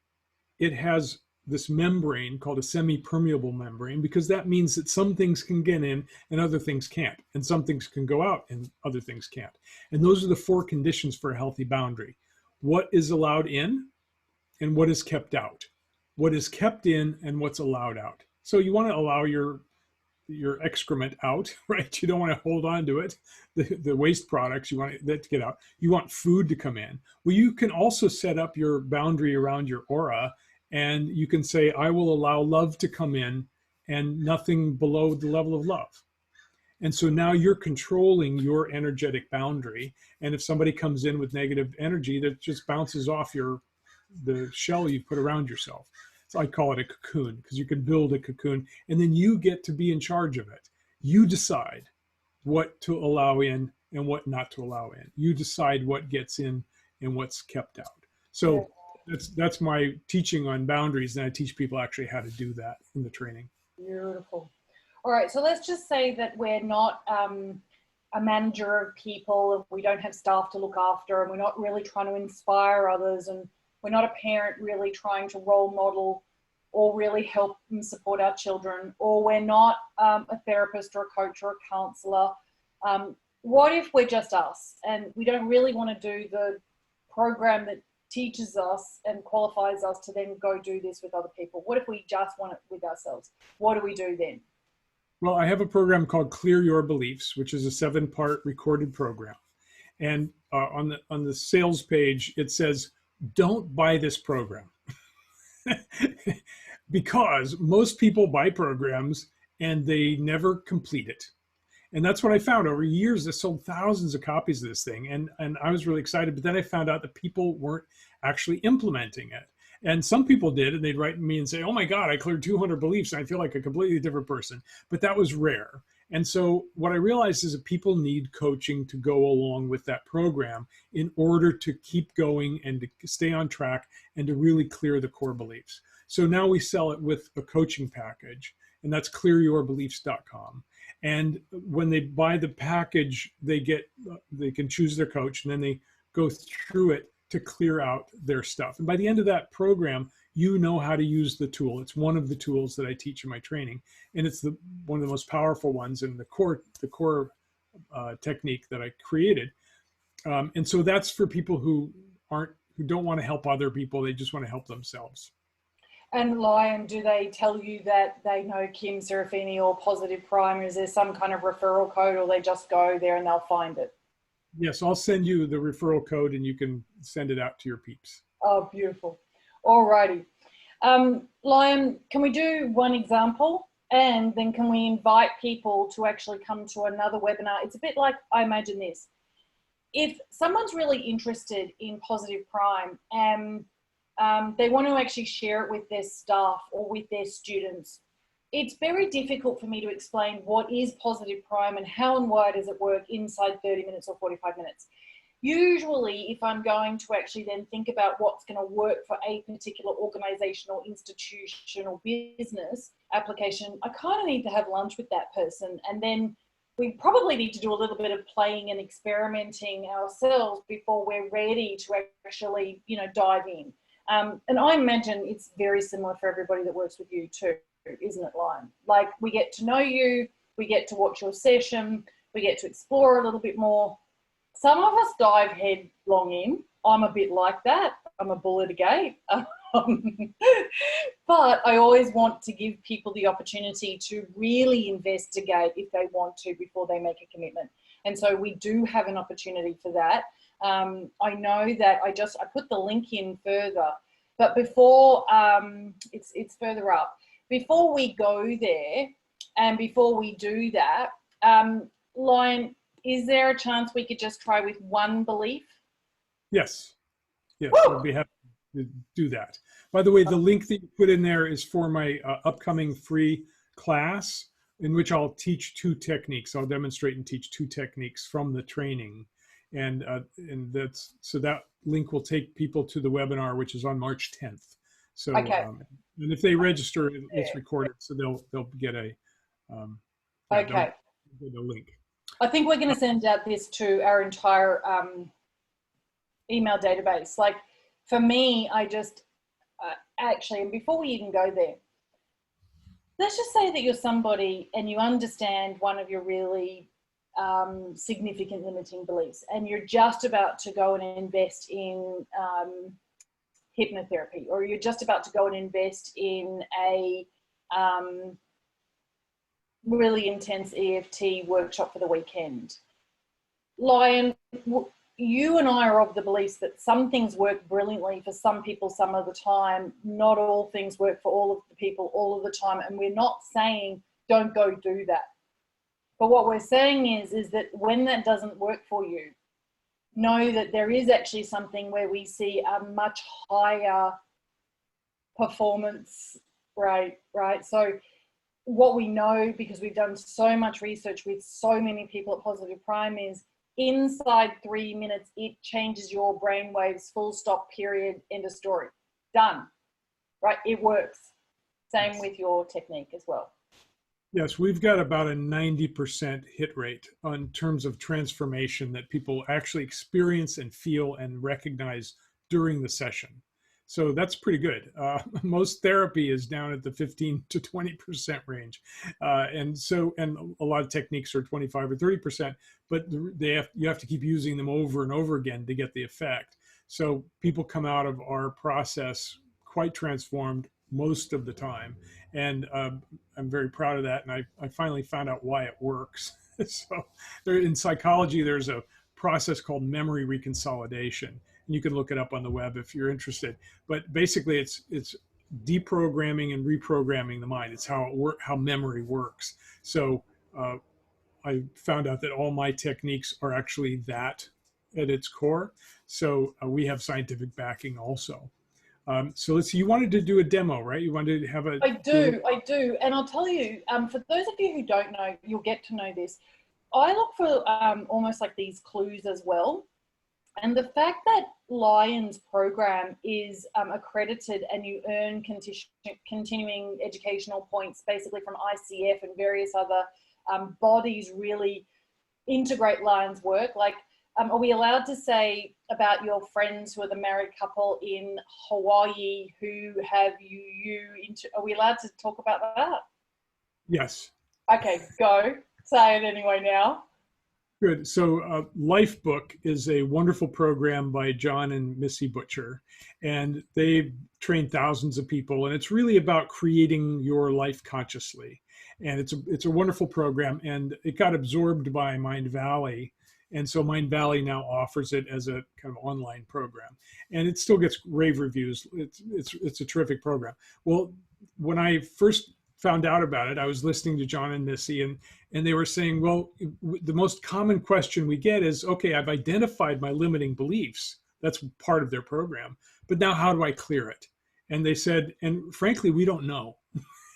it has this membrane called a semi-permeable membrane, because that means that some things can get in and other things can't, and some things can go out and other things can't. And those are the 4 conditions for a healthy boundary: what is allowed in and what is kept out, what is kept in and what's allowed out. So you want to allow your excrement out, right? You don't want to hold on to it. The waste products, you want that to get out. You want food to come in. Well, you can also set up your boundary around your aura, and you can say, I will allow love to come in and nothing below the level of love. And so now you're controlling your energetic boundary. And if somebody comes in with negative energy, that just bounces off the shell you put around yourself. So I call it a cocoon, because you can build a cocoon and then you get to be in charge of it. You decide what to allow in and what not to allow in. You decide what gets in and what's kept out. So that's my teaching on boundaries, and I teach people actually how to do that in the training. Beautiful. All right, so let's just say that we're not a manager of people, and we don't have staff to look after, and we're not really trying to inspire others, and we're not a parent really trying to role model or really help and support our children, or we're not a therapist or a coach or a counselor. What if we're just us and we don't really want to do the program that teaches us and qualifies us to then go do this with other people? What if we just want it with ourselves? What do we do then? Well, I have a program called Clear Your Beliefs, which is a 7-part recorded program. And on the sales page, it says, don't buy this program. Because most people buy programs and they never complete it. And that's what I found over years. I sold thousands of copies of this thing, and I was really excited. But then I found out that people weren't actually implementing it. And some people did, and they'd write me and say, oh my God, I cleared 200 beliefs and I feel like a completely different person. But that was rare. And so what I realized is that people need coaching to go along with that program in order to keep going and to stay on track and to really clear the core beliefs. So now we sell it with a coaching package, and that's clearyourbeliefs.com. And when they buy the package, they can choose their coach, and then they go through it to clear out their stuff. And by the end of that program, you know how to use the tool. It's one of the tools that I teach in my training, and it's one of the most powerful ones in the core technique that I created. And so that's for people who don't want to help other people; they just want to help themselves. And Lion, do they tell you that they know Kim Serafini or Positive Prime? Is there some kind of referral code, or they just go there and they'll find it? Yes, I'll send you the referral code and you can send it out to your peeps. Oh, beautiful. All righty. Lion, can we do one example? And then can we invite people to actually come to another webinar? It's a bit like, I imagine this. If someone's really interested in Positive Prime and they want to actually share it with their staff or with their students, it's very difficult for me to explain what is Positive Prime and how and why does it work inside 30 minutes or 45 minutes. Usually, if I'm going to actually then think about what's going to work for a particular organization or institution or business application, I kind of need to have lunch with that person. And then we probably need to do a little bit of playing and experimenting ourselves before we're ready to actually, dive in. And I imagine it's very similar for everybody that works with you too, isn't it, Lion? Like, we get to know you, we get to watch your session, we get to explore a little bit more. Some of us dive headlong in. I'm a bit like that. I'm a bull at a gate. But I always want to give people the opportunity to really investigate if they want to before they make a commitment. And so we do have an opportunity for that. I know that I put the link in further, but before it's further up. Before we go there and before we do that, Lion, is there a chance we could just try with one belief? Yes. Yes, I'll be happy to do that. By the way, the link that you put in there is for my upcoming free class in which I'll teach 2 techniques. I'll demonstrate and teach 2 techniques from the training. And that link will take people to the webinar, which is on March 10th. So, okay. And if they register, it's recorded, so they'll get a okay. They'll get a link. I think we're going to send out this to our entire email database. Like, for me, actually, and before we even go there, let's just say that you're somebody and you understand one of your really significant limiting beliefs, and you're just about to go and invest in hypnotherapy, or you're just about to go and invest in a really intense EFT workshop for the weekend. Lion, you and I are of the beliefs that some things work brilliantly for some people some of the time. Not all things work for all of the people all of the time. And we're not saying don't go do that. But what we're saying is that when that doesn't work for you, know that there is actually something where we see a much higher performance rate, right? So what we know, because we've done so much research with so many people at Positive Prime, is inside 3 minutes, it changes your brain waves, full stop, period, end of story. Done, right? It works. Same with your technique as well. Yes, we've got about a 90% hit rate on terms of transformation that people actually experience and feel and recognize during the session. So that's pretty good. Most therapy is down at the 15 to 20% range. And a lot of techniques are 25 or 30%, but you have to keep using them over and over again to get the effect. So people come out of our process quite transformed most of the time. And I'm very proud of that. And I finally found out why it works. So in psychology, there's a process called memory reconsolidation. And you can look it up on the web if you're interested. But basically, it's deprogramming and reprogramming the mind. It's how memory works. So I found out that all my techniques are actually that at its core. So we have scientific backing also. So let's see, you wanted to do a demo, right? You wanted to have a... I do. And I'll tell you, for those of you who don't know, you'll get to know this. I look for almost like these clues as well. And the fact that Lion's program is accredited and you earn continuing educational points basically from ICF and various other bodies really integrate Lion's work. Like, are we allowed to say about your friends who are the married couple in Hawaii who have are we allowed to talk about that? Yes. Okay, go. Say it anyway now. Good. So Lifebook is a wonderful program by John and Missy Butcher, and they've trained thousands of people, and it's really about creating your life consciously. And it's a wonderful program, and it got absorbed by Mind Valley. And so Mind Valley now offers it as a kind of online program, and it still gets rave reviews. It's a terrific program. Well, when I first found out about it, I was listening to John and Missy, and they were saying, well, the most common question we get is, okay, I've identified my limiting beliefs. That's part of their program, but now how do I clear it? And they said, and frankly, we don't know.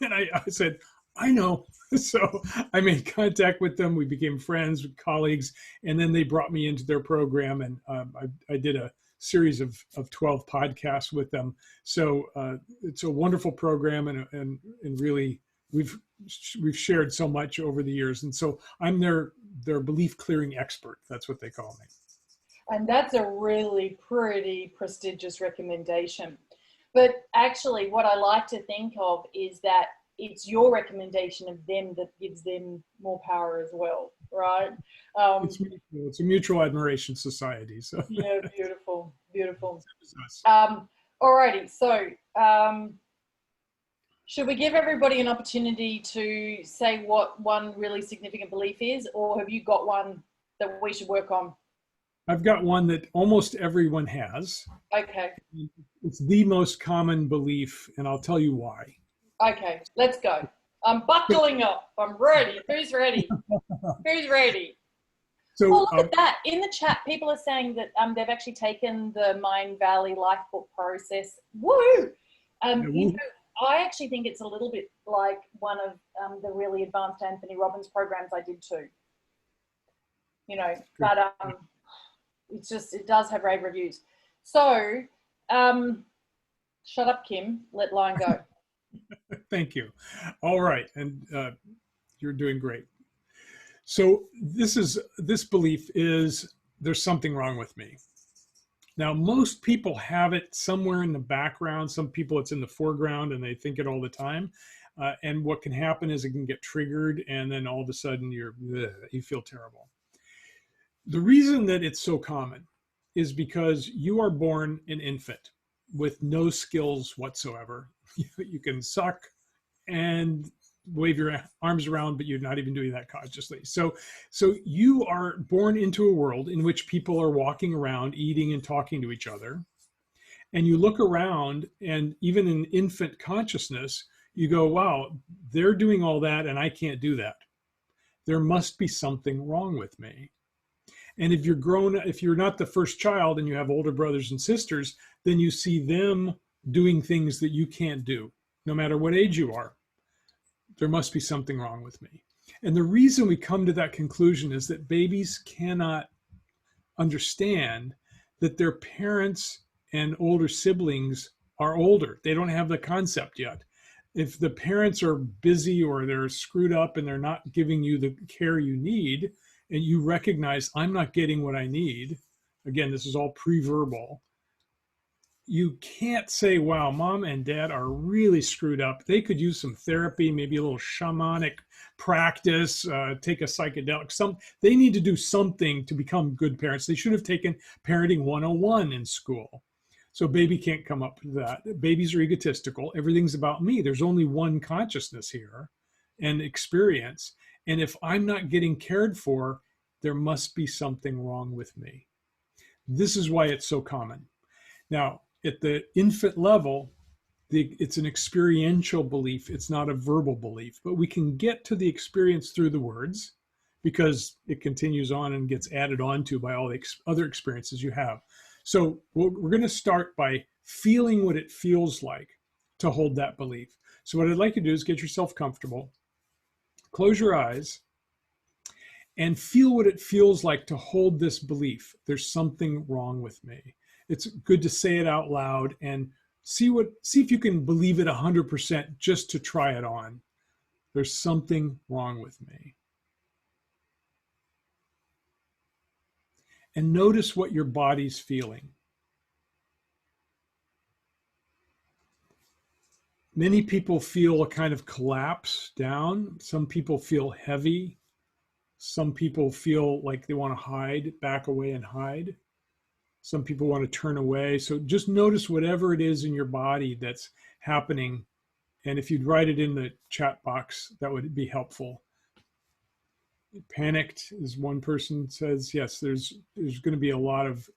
And I said, I know. So I made contact with them. We became friends, colleagues, and then they brought me into their program, and I did a series of 12 podcasts with them. So it's a wonderful program, and really we've shared so much over the years. And so I'm their belief clearing expert. That's what they call me. And that's a really pretty prestigious recommendation. But actually what I like to think of is that it's your recommendation of them that gives them more power as well, right? It's a mutual admiration society. So yeah, beautiful. Alrighty, so should we give everybody an opportunity to say what one really significant belief is, or have you got one that we should work on? I've got one that almost everyone has. Okay. It's the most common belief, and I'll tell you why. Okay, let's go. I'm buckling up. I'm ready. Who's ready? Who's ready? So, oh, look at that. In the chat, people are saying that they've actually taken the Mind Valley Lifebook process. Woo! You know, I actually think it's a little bit like one of the really advanced Anthony Robbins programs I did too. You know, but it does have rave reviews. So, shut up, Kim. Let Lion go. Thank you. All right, and you're doing great. So this belief is there's something wrong with me. Now, most people have it somewhere in the background. Some people it's in the foreground and they think it all the time. And what can happen is it can get triggered, and then all of a sudden you feel terrible. The reason that it's so common is because you are born an infant with no skills whatsoever. You can suck and wave your arms around, but you're not even doing that consciously. So you are born into a world in which people are walking around, eating and talking to each other. And you look around, and even in infant consciousness, you go, wow, they're doing all that and I can't do that. There must be something wrong with me. And if you're not the first child and you have older brothers and sisters, then you see them doing things that you can't do, no matter what age you are. There must be something wrong with me. And the reason we come to that conclusion is that babies cannot understand that their parents and older siblings are older. They don't have the concept yet. If the parents are busy or they're screwed up and they're not giving you the care you need, and you recognize I'm not getting what I need, again, this is all pre-verbal, you can't say, wow, mom and dad are really screwed up. They could use some therapy, maybe a little shamanic practice, take a psychedelic. They need to do something to become good parents. They should have taken Parenting 101 in school. So baby can't come up with that. Babies are egotistical. Everything's about me. There's only one consciousness here and experience. And if I'm not getting cared for, there must be something wrong with me. This is why it's so common. Now, at the infant level, it's an experiential belief. It's not a verbal belief, but we can get to the experience through the words because it continues on and gets added on to by all the other experiences you have. So we're going to start by feeling what it feels like to hold that belief. So what I'd like you to do is get yourself comfortable, close your eyes, and feel what it feels like to hold this belief. There's something wrong with me. It's good to say it out loud and see if you can believe it 100% just to try it on. There's something wrong with me. And notice what your body's feeling. Many people feel a kind of collapse down. Some people feel heavy. Some people feel like they want to hide, back away and hide. Some people want to turn away. So just notice whatever it is in your body that's happening. And if you'd write it in the chat box, that would be helpful. Panicked, as one person says. Yes, there's going to be a lot of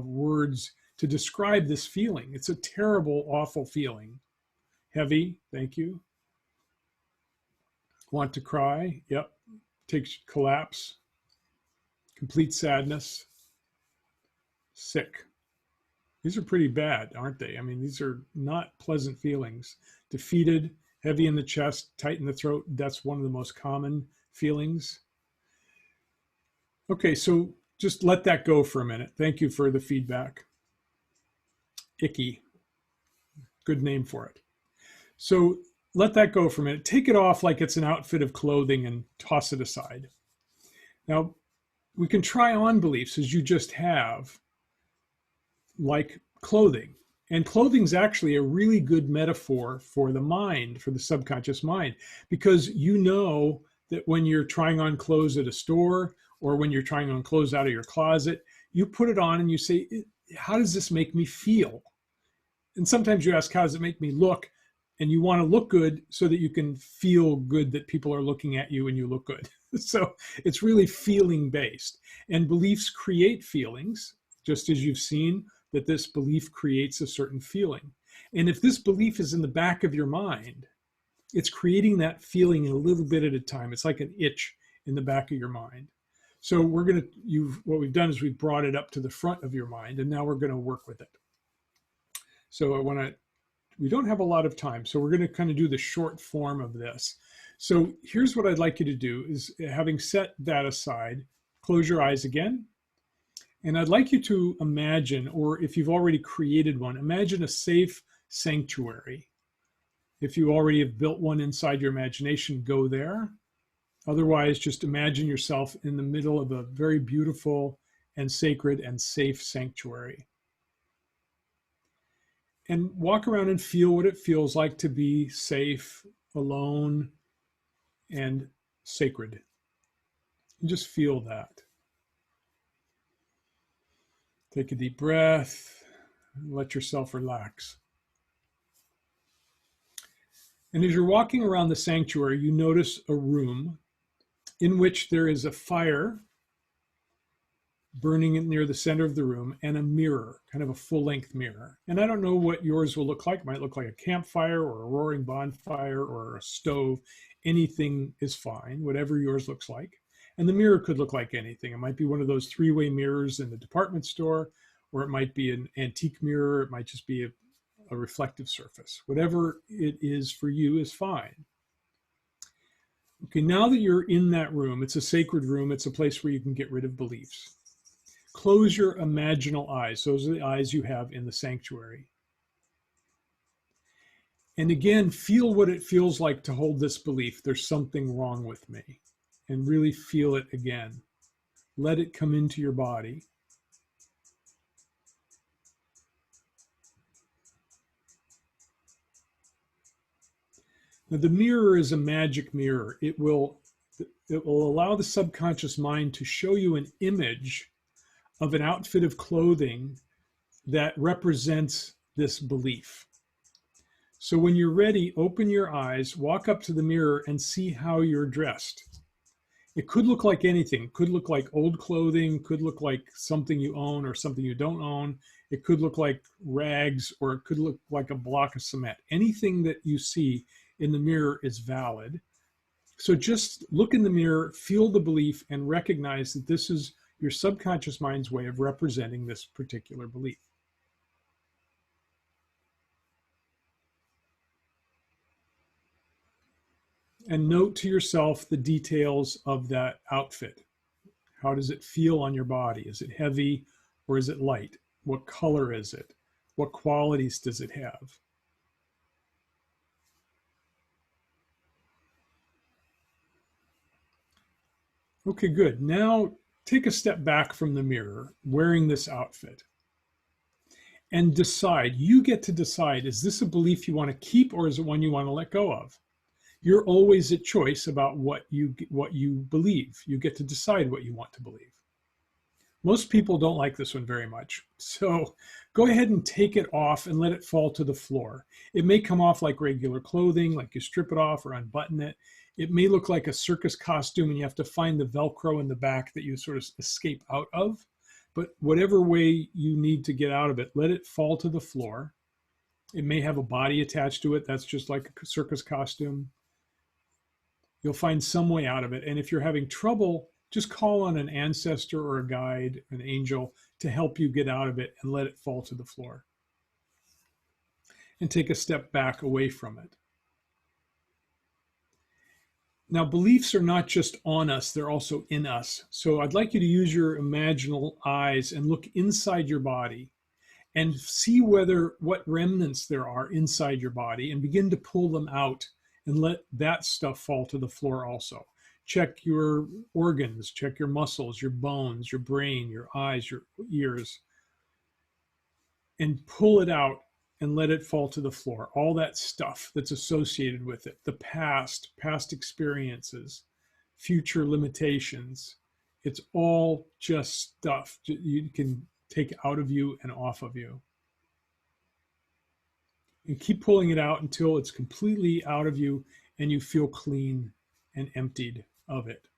words to describe this feeling. It's a terrible, awful feeling. Heavy, thank you. Want to cry, yep. Takes collapse. Complete sadness. Sick. These are pretty bad, aren't they? I mean, these are not pleasant feelings. Defeated, heavy in the chest, tight in the throat. That's one of the most common feelings. Okay, so just let that go for a minute. Thank you for the feedback. Icky. Good name for it. So let that go for a minute. Take it off like it's an outfit of clothing and toss it aside. Now, we can try on beliefs as you just have, like clothing. And clothing is actually a really good metaphor for the mind, for the subconscious mind, because you know that when you're trying on clothes at a store or when you're trying on clothes out of your closet, you put it on and you say, how does this make me feel? And sometimes you ask, how does it make me look? And you want to look good so that you can feel good that people are looking at you and you look good. So it's really feeling based. And beliefs create feelings, just as you've seen that this belief creates a certain feeling. And if this belief is in the back of your mind, it's creating that feeling a little bit at a time. It's like an itch in the back of your mind. So what we've done is we've brought it up to the front of your mind, and now we're going to work with it. So we don't have a lot of time, so we're going to kind of do the short form of this. So here's what I'd like you to do is, having set that aside, close your eyes again. And I'd like you to imagine, or if you've already created one, imagine a safe sanctuary. If you already have built one inside your imagination, go there. Otherwise, just imagine yourself in the middle of a very beautiful and sacred and safe sanctuary. And walk around and feel what it feels like to be safe, alone, and sacred. And just feel that. Take a deep breath. Let yourself relax. And as you're walking around the sanctuary, you notice a room in which there is a fire burning near the center of the room and a mirror, kind of a full-length mirror. And I don't know what yours will look like. It might look like a campfire or a roaring bonfire or a stove. Anything is fine, whatever yours looks like. And the mirror could look like anything. It might be one of those three-way mirrors in the department store, or it might be an antique mirror. It might just be a reflective surface. Whatever it is for you is fine. Okay, now that you're in that room, it's a sacred room. It's a place where you can get rid of beliefs. Close your imaginal eyes. Those are the eyes you have in the sanctuary. And again, feel what it feels like to hold this belief. There's something wrong with me. And really feel it again. Let it come into your body. Now, the mirror is a magic mirror. It will allow the subconscious mind to show you an image of an outfit of clothing that represents this belief. So when you're ready, open your eyes, walk up to the mirror and see how you're dressed. It could look like anything. It could look like old clothing, could look like something you own or something you don't own. It could look like rags, or it could look like a block of cement. Anything that you see in the mirror is valid. So just look in the mirror, feel the belief, and recognize that this is your subconscious mind's way of representing this particular belief. And note to yourself the details of that outfit. How does it feel on your body? Is it heavy or is it light? What color is it? What qualities does it have? Okay, good. Now take a step back from the mirror wearing this outfit and decide. You get to decide, is this a belief you want to keep or is it one you want to let go of? You're always at choice about what you believe. You get to decide what you want to believe. Most people don't like this one very much. So go ahead and take it off and let it fall to the floor. It may come off like regular clothing, like you strip it off or unbutton it. It may look like a circus costume and you have to find the Velcro in the back that you sort of escape out of. But whatever way you need to get out of it, let it fall to the floor. It may have a body attached to it. That's just like a circus costume. You'll find some way out of it. And if you're having trouble, just call on an ancestor or a guide, an angel, to help you get out of it and let it fall to the floor. And take a step back away from it. Now, beliefs are not just on us, they're also in us. So I'd like you to use your imaginal eyes and look inside your body and see what remnants there are inside your body and begin to pull them out and let that stuff fall to the floor also. Check your organs, check your muscles, your bones, your brain, your eyes, your ears, and pull it out and let it fall to the floor. All that stuff that's associated with it, the past experiences, future limitations, it's all just stuff you can take out of you and off of you. And keep pulling it out until it's completely out of you and you feel clean and emptied of it.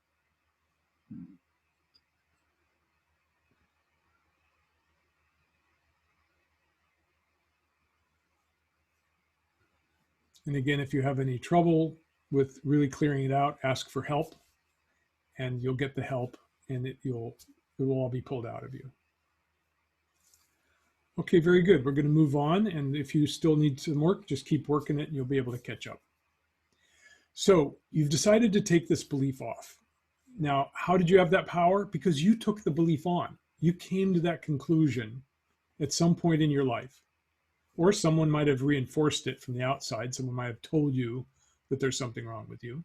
And again, if you have any trouble with really clearing it out, ask for help and you'll get the help and it will all be pulled out of you. Okay, very good. We're going to move on. And if you still need some work, just keep working it and you'll be able to catch up. So you've decided to take this belief off. Now, how did you have that power? Because you took the belief on. You came to that conclusion at some point in your life. Or someone might have reinforced it from the outside. Someone might have told you that there's something wrong with you.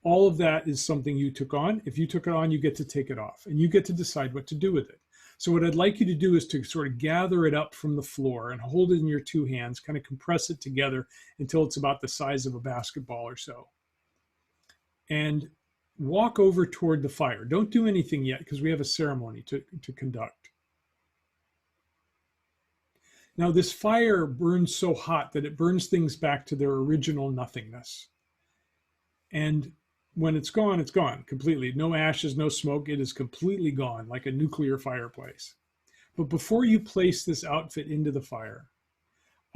All of that is something you took on. If you took it on, you get to take it off. And you get to decide what to do with it. So what I'd like you to do is to sort of gather it up from the floor and hold it in your two hands, kind of compress it together until it's about the size of a basketball or so. And walk over toward the fire. Don't do anything yet because we have a ceremony to conduct. Now, this fire burns so hot that it burns things back to their original nothingness. And when it's gone completely. No ashes, no smoke. It is completely gone, like a nuclear fireplace. But before you place this outfit into the fire,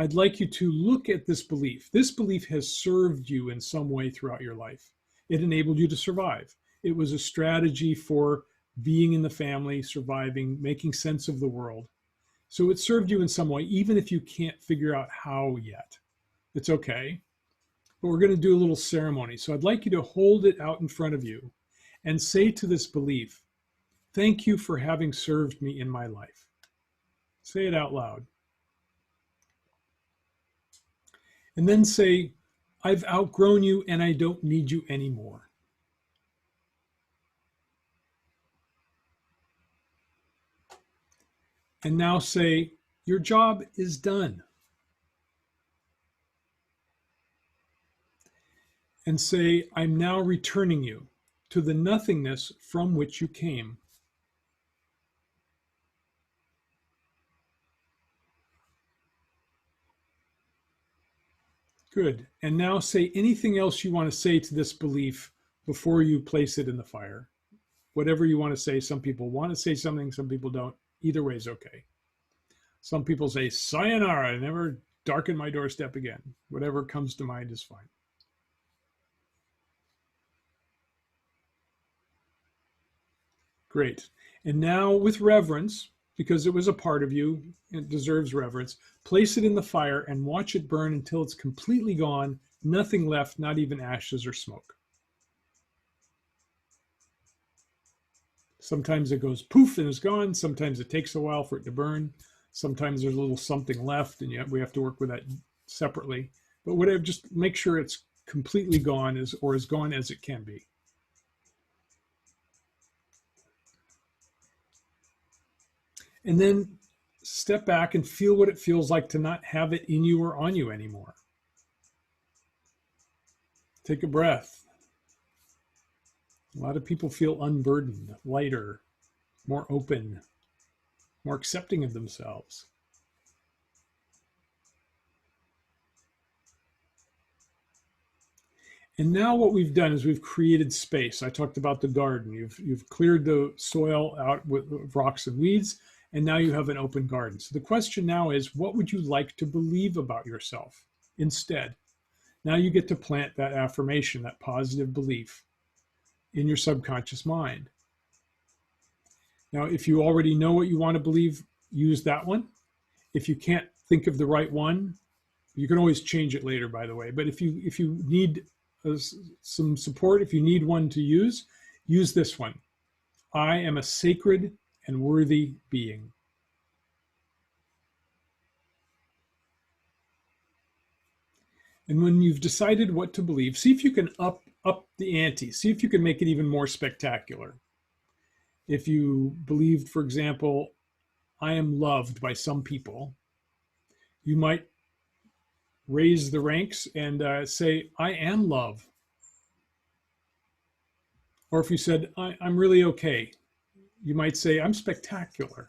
I'd like you to look at this belief. This belief has served you in some way throughout your life. It enabled you to survive. It was a strategy for being in the family, surviving, making sense of the world. So it served you in some way, even if you can't figure out how yet. It's okay. But we're going to do a little ceremony. So I'd like you to hold it out in front of you and say to this belief, "Thank you for having served me in my life." Say it out loud. And then say, "I've outgrown you and I don't need you anymore." And now say, "Your job is done." And say, "I'm now returning you to the nothingness from which you came." Good. And now say anything else you want to say to this belief before you place it in the fire. Whatever you want to say. Some people want to say something, some people don't. Either way is okay. Some people say, "Sayonara, never darken my doorstep again." Whatever comes to mind is fine. Great. And now with reverence, because it was a part of you, it deserves reverence, place it in the fire and watch it burn until it's completely gone, nothing left, not even ashes or smoke. Sometimes it goes poof and is gone. Sometimes it takes a while for it to burn. Sometimes there's a little something left and yet we have to work with that separately. But whatever, just make sure it's completely gone or as gone as it can be. And then step back and feel what it feels like to not have it in you or on you anymore. Take a breath. A lot of people feel unburdened, lighter, more open, more accepting of themselves. And now what we've done is we've created space. I talked about the garden. You've cleared the soil out with rocks and weeds, and now you have an open garden. So the question now is, what would you like to believe about yourself instead? Now you get to plant that affirmation, that positive belief in your subconscious mind. Now, if you already know what you want to believe, use that one. If you can't think of the right one, you can always change it later, by the way. But if you need some support, if you need one to use this one. I am a sacred and worthy being. And when you've decided what to believe, see if you can up the ante. See if you can make it even more spectacular. If you believed, for example, I am loved by some people, you might raise the ranks and say, I am love. Or if you said, I'm really okay, you might say, I'm spectacular.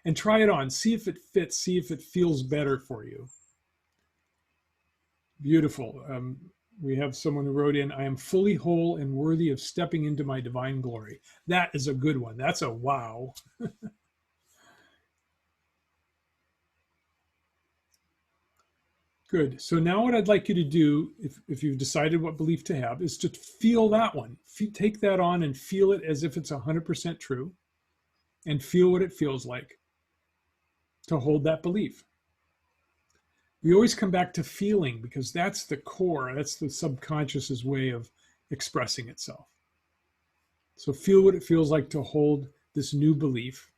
And try it on. See if it fits. See if it feels better for you. Beautiful. We have someone who wrote in, I am fully whole and worthy of stepping into my divine glory. That is a good one. That's a wow. Good. So now what I'd like you to do, if you've decided what belief to have, is to feel that one. Take that on and feel it as if it's 100% true, and feel what it feels like to hold that belief. We always come back to feeling because that's the core, that's the subconscious's way of expressing itself. So feel what it feels like to hold this new belief.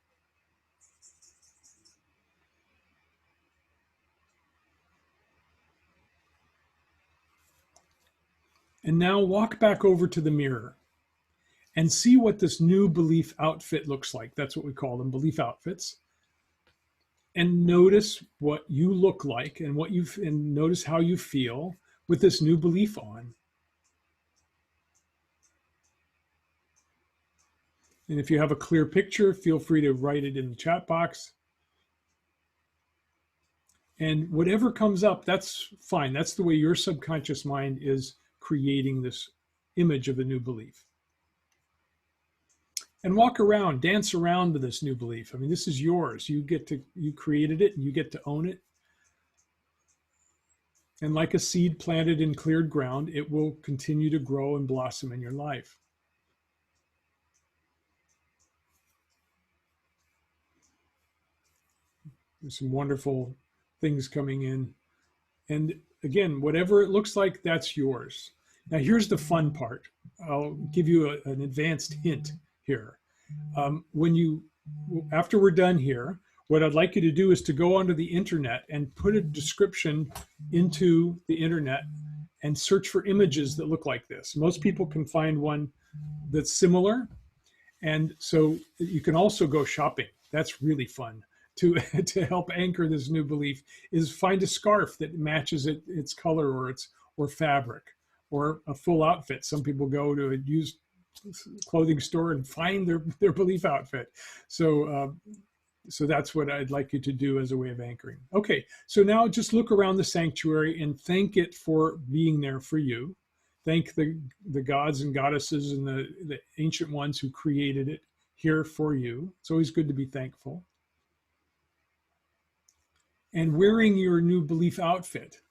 And now walk back over to the mirror and see what this new belief outfit looks like. That's what we call them, belief outfits. And notice what you look like and and notice how you feel with this new belief on. And if you have a clear picture, feel free to write it in the chat box. And whatever comes up, that's fine. That's the way your subconscious mind is creating this image of the new belief. And walk around, dance around with this new belief. I mean, this is yours. You created it and you get to own it. And like a seed planted in cleared ground, it will continue to grow and blossom in your life. There's some wonderful things coming in. And again, whatever it looks like, that's yours. Now, here's the fun part. I'll give you an advanced hint here. After we're done here, what I'd like you to do is to go onto the internet and put a description into the internet and search for images that look like this. Most people can find one that's similar. And so you can also go shopping. That's really fun. To help anchor this new belief is find a scarf that matches its color or fabric, or a full outfit. Some people go to a used clothing store and find their belief outfit. So that's what I'd like you to do as a way of anchoring. Okay, so now just look around the sanctuary and thank it for being there for you. Thank the gods and goddesses and the ancient ones who created it here for you. It's always good to be thankful. And wearing your new belief outfit,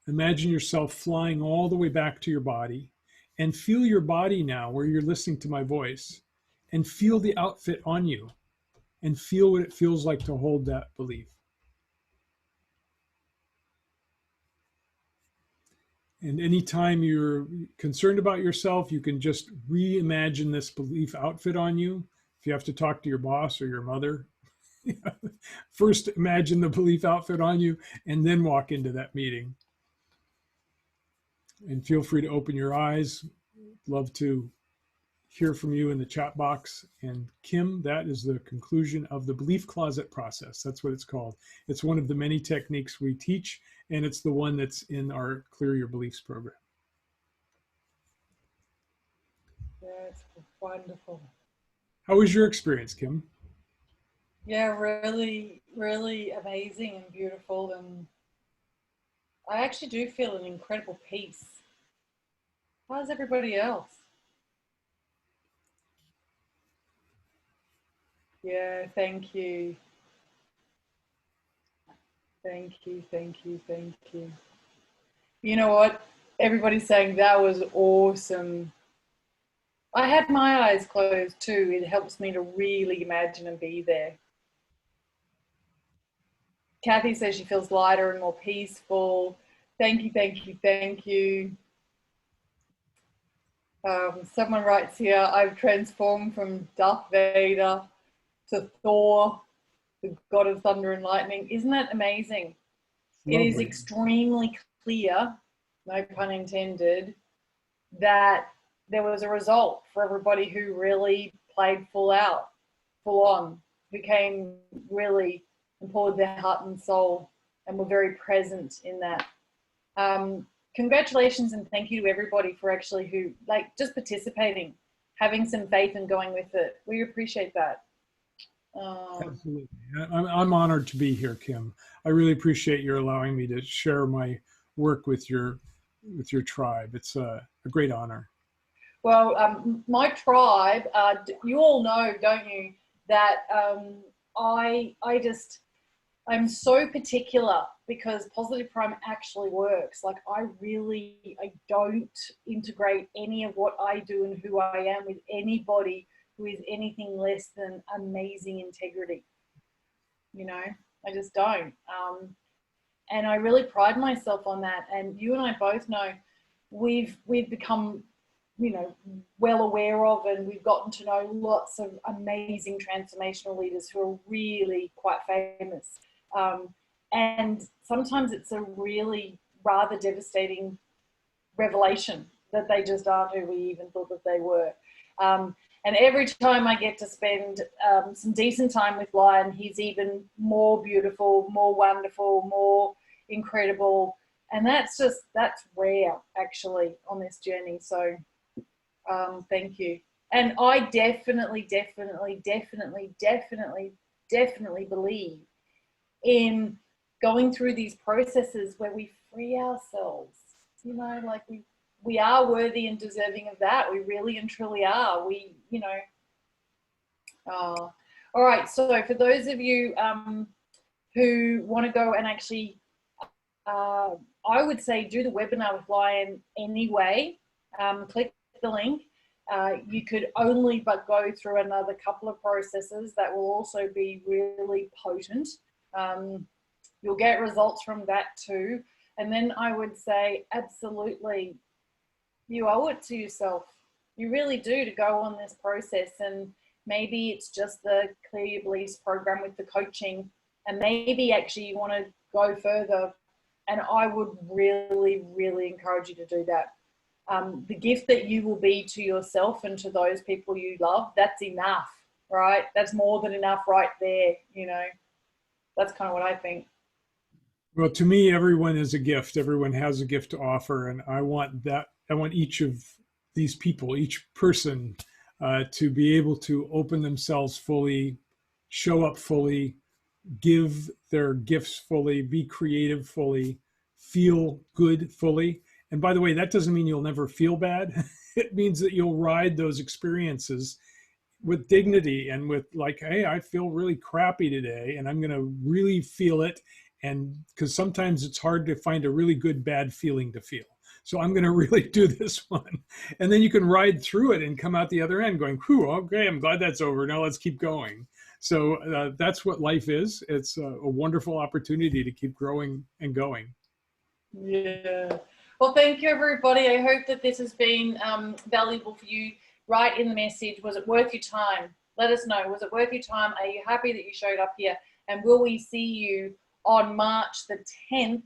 imagine yourself flying all the way back to your body, and feel your body now where you're listening to my voice, and feel the outfit on you, and feel what it feels like to hold that belief. And anytime you're concerned about yourself, you can just reimagine this belief outfit on you. If you have to talk to your boss or your mother, first imagine the belief outfit on you and then walk into that meeting. And feel free to open your eyes. Love to hear from you in the chat box. And Kim, that is the conclusion of the belief closet process. That's what it's called. It's one of the many techniques we teach, and it's the one that's in our Clear Your Beliefs program. That's wonderful. How was your experience, Kim? Yeah, really, really amazing and beautiful. And I actually do feel an incredible peace. How's everybody else? Yeah, thank you. Thank you, thank you, thank you. You know what? Everybody's saying that was awesome. I had my eyes closed too. It helps me to really imagine and be there. Kathy says she feels lighter and more peaceful. Thank you, thank you, thank you. Someone writes here, I've transformed from Darth Vader to Thor, the god of thunder and lightning. Isn't that amazing? Lovely. It is extremely clear, no pun intended, that there was a result for everybody who really played full on, who came really and poured their heart and soul and were very present in that. Congratulations and thank you to everybody for actually just participating, having some faith and going with it. We appreciate that. Absolutely. I'm honored to be here, Kim. I really appreciate your allowing me to share my work with your tribe. It's a great honor. Well, my tribe, you all know, don't you, that I'm so particular because Positive Prime actually works. Like I don't integrate any of what I do and who I am with anybody who is anything less than amazing integrity. You know, I just don't. And I really pride myself on that. And you and I both know we've become, you know, well aware of, and we've gotten to know lots of amazing transformational leaders who are really quite famous. And sometimes it's a really rather devastating revelation that they just aren't who we even thought that they were. And every time I get to spend some decent time with Lion, he's even more beautiful, more wonderful, more incredible. And that's rare, actually, on this journey. So thank you. And I definitely believe in going through these processes where we free ourselves, you know, like we are worthy and deserving of that. We really and truly are. We, you know, all right. So for those of you who want to go and actually, I would say do the webinar with Lion anyway. Click the link. You could only but go through another couple of processes that will also be really potent. You'll get results from that too. And then I would say, absolutely, you owe it to yourself. You really do, to go on this process. And maybe it's just the Clear Your Beliefs program with the coaching. And maybe actually you want to go further. And I would really, really encourage you to do that. The gift that you will be to yourself and to those people you love, that's enough, right? That's more than enough right there, you know. That's kind of what I think. Well, to me, everyone is a gift. Everyone has a gift to offer. And I want that. I want each of these people, each person, to be able to open themselves fully, show up fully, give their gifts fully, be creative fully, feel good fully. And by the way, that doesn't mean you'll never feel bad. It means that you'll ride those experiences with dignity and with like, hey, I feel really crappy today and I'm going to really feel it. And because sometimes it's hard to find a really good bad feeling to feel. So I'm going to really do this one. And then you can ride through it and come out the other end going, whew, okay, I'm glad that's over. Now let's keep going. So that's what life is. It's a wonderful opportunity to keep growing and going. Yeah. Well, thank you, everybody. I hope that this has been valuable for you. Write in the message, was it worth your time? Let us know. Was it worth your time? Are you happy that you showed up here? And will we see you on March the 10th?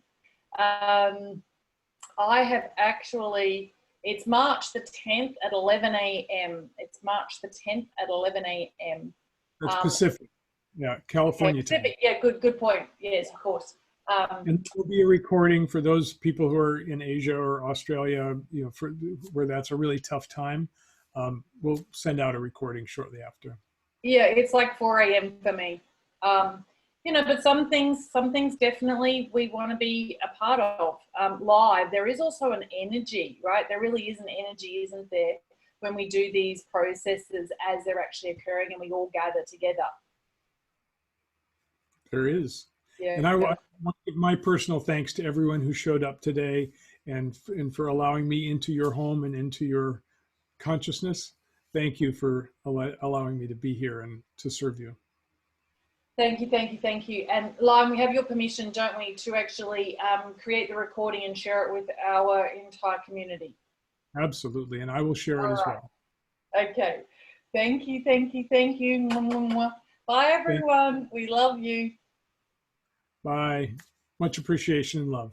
I have actually, it's March the 10th at 11 a.m. It's March the 10th at 11 a.m. That's Pacific. Yeah, California Pacific. time. Yeah, good point. Yes, of course. And there will be a recording for those people who are in Asia or Australia, you know, for where that's a really tough time. We'll send out a recording shortly after. Yeah, it's like 4 a.m. for me. You know, but some things definitely we want to be a part of live. There is also an energy, right? There really is an energy, isn't there, when we do these processes as they're actually occurring and we all gather together. There is. Yeah. And I want to give my personal thanks to everyone who showed up today and for allowing me into your home and into your consciousness. Thank you for allowing me to be here and to serve you. Thank you. And Lime, we have your permission, don't we, to actually create the recording and share it with our entire community? Absolutely. And I will share it as well. Okay. Thank you. Bye, everyone. We love you. Bye. Much appreciation and love.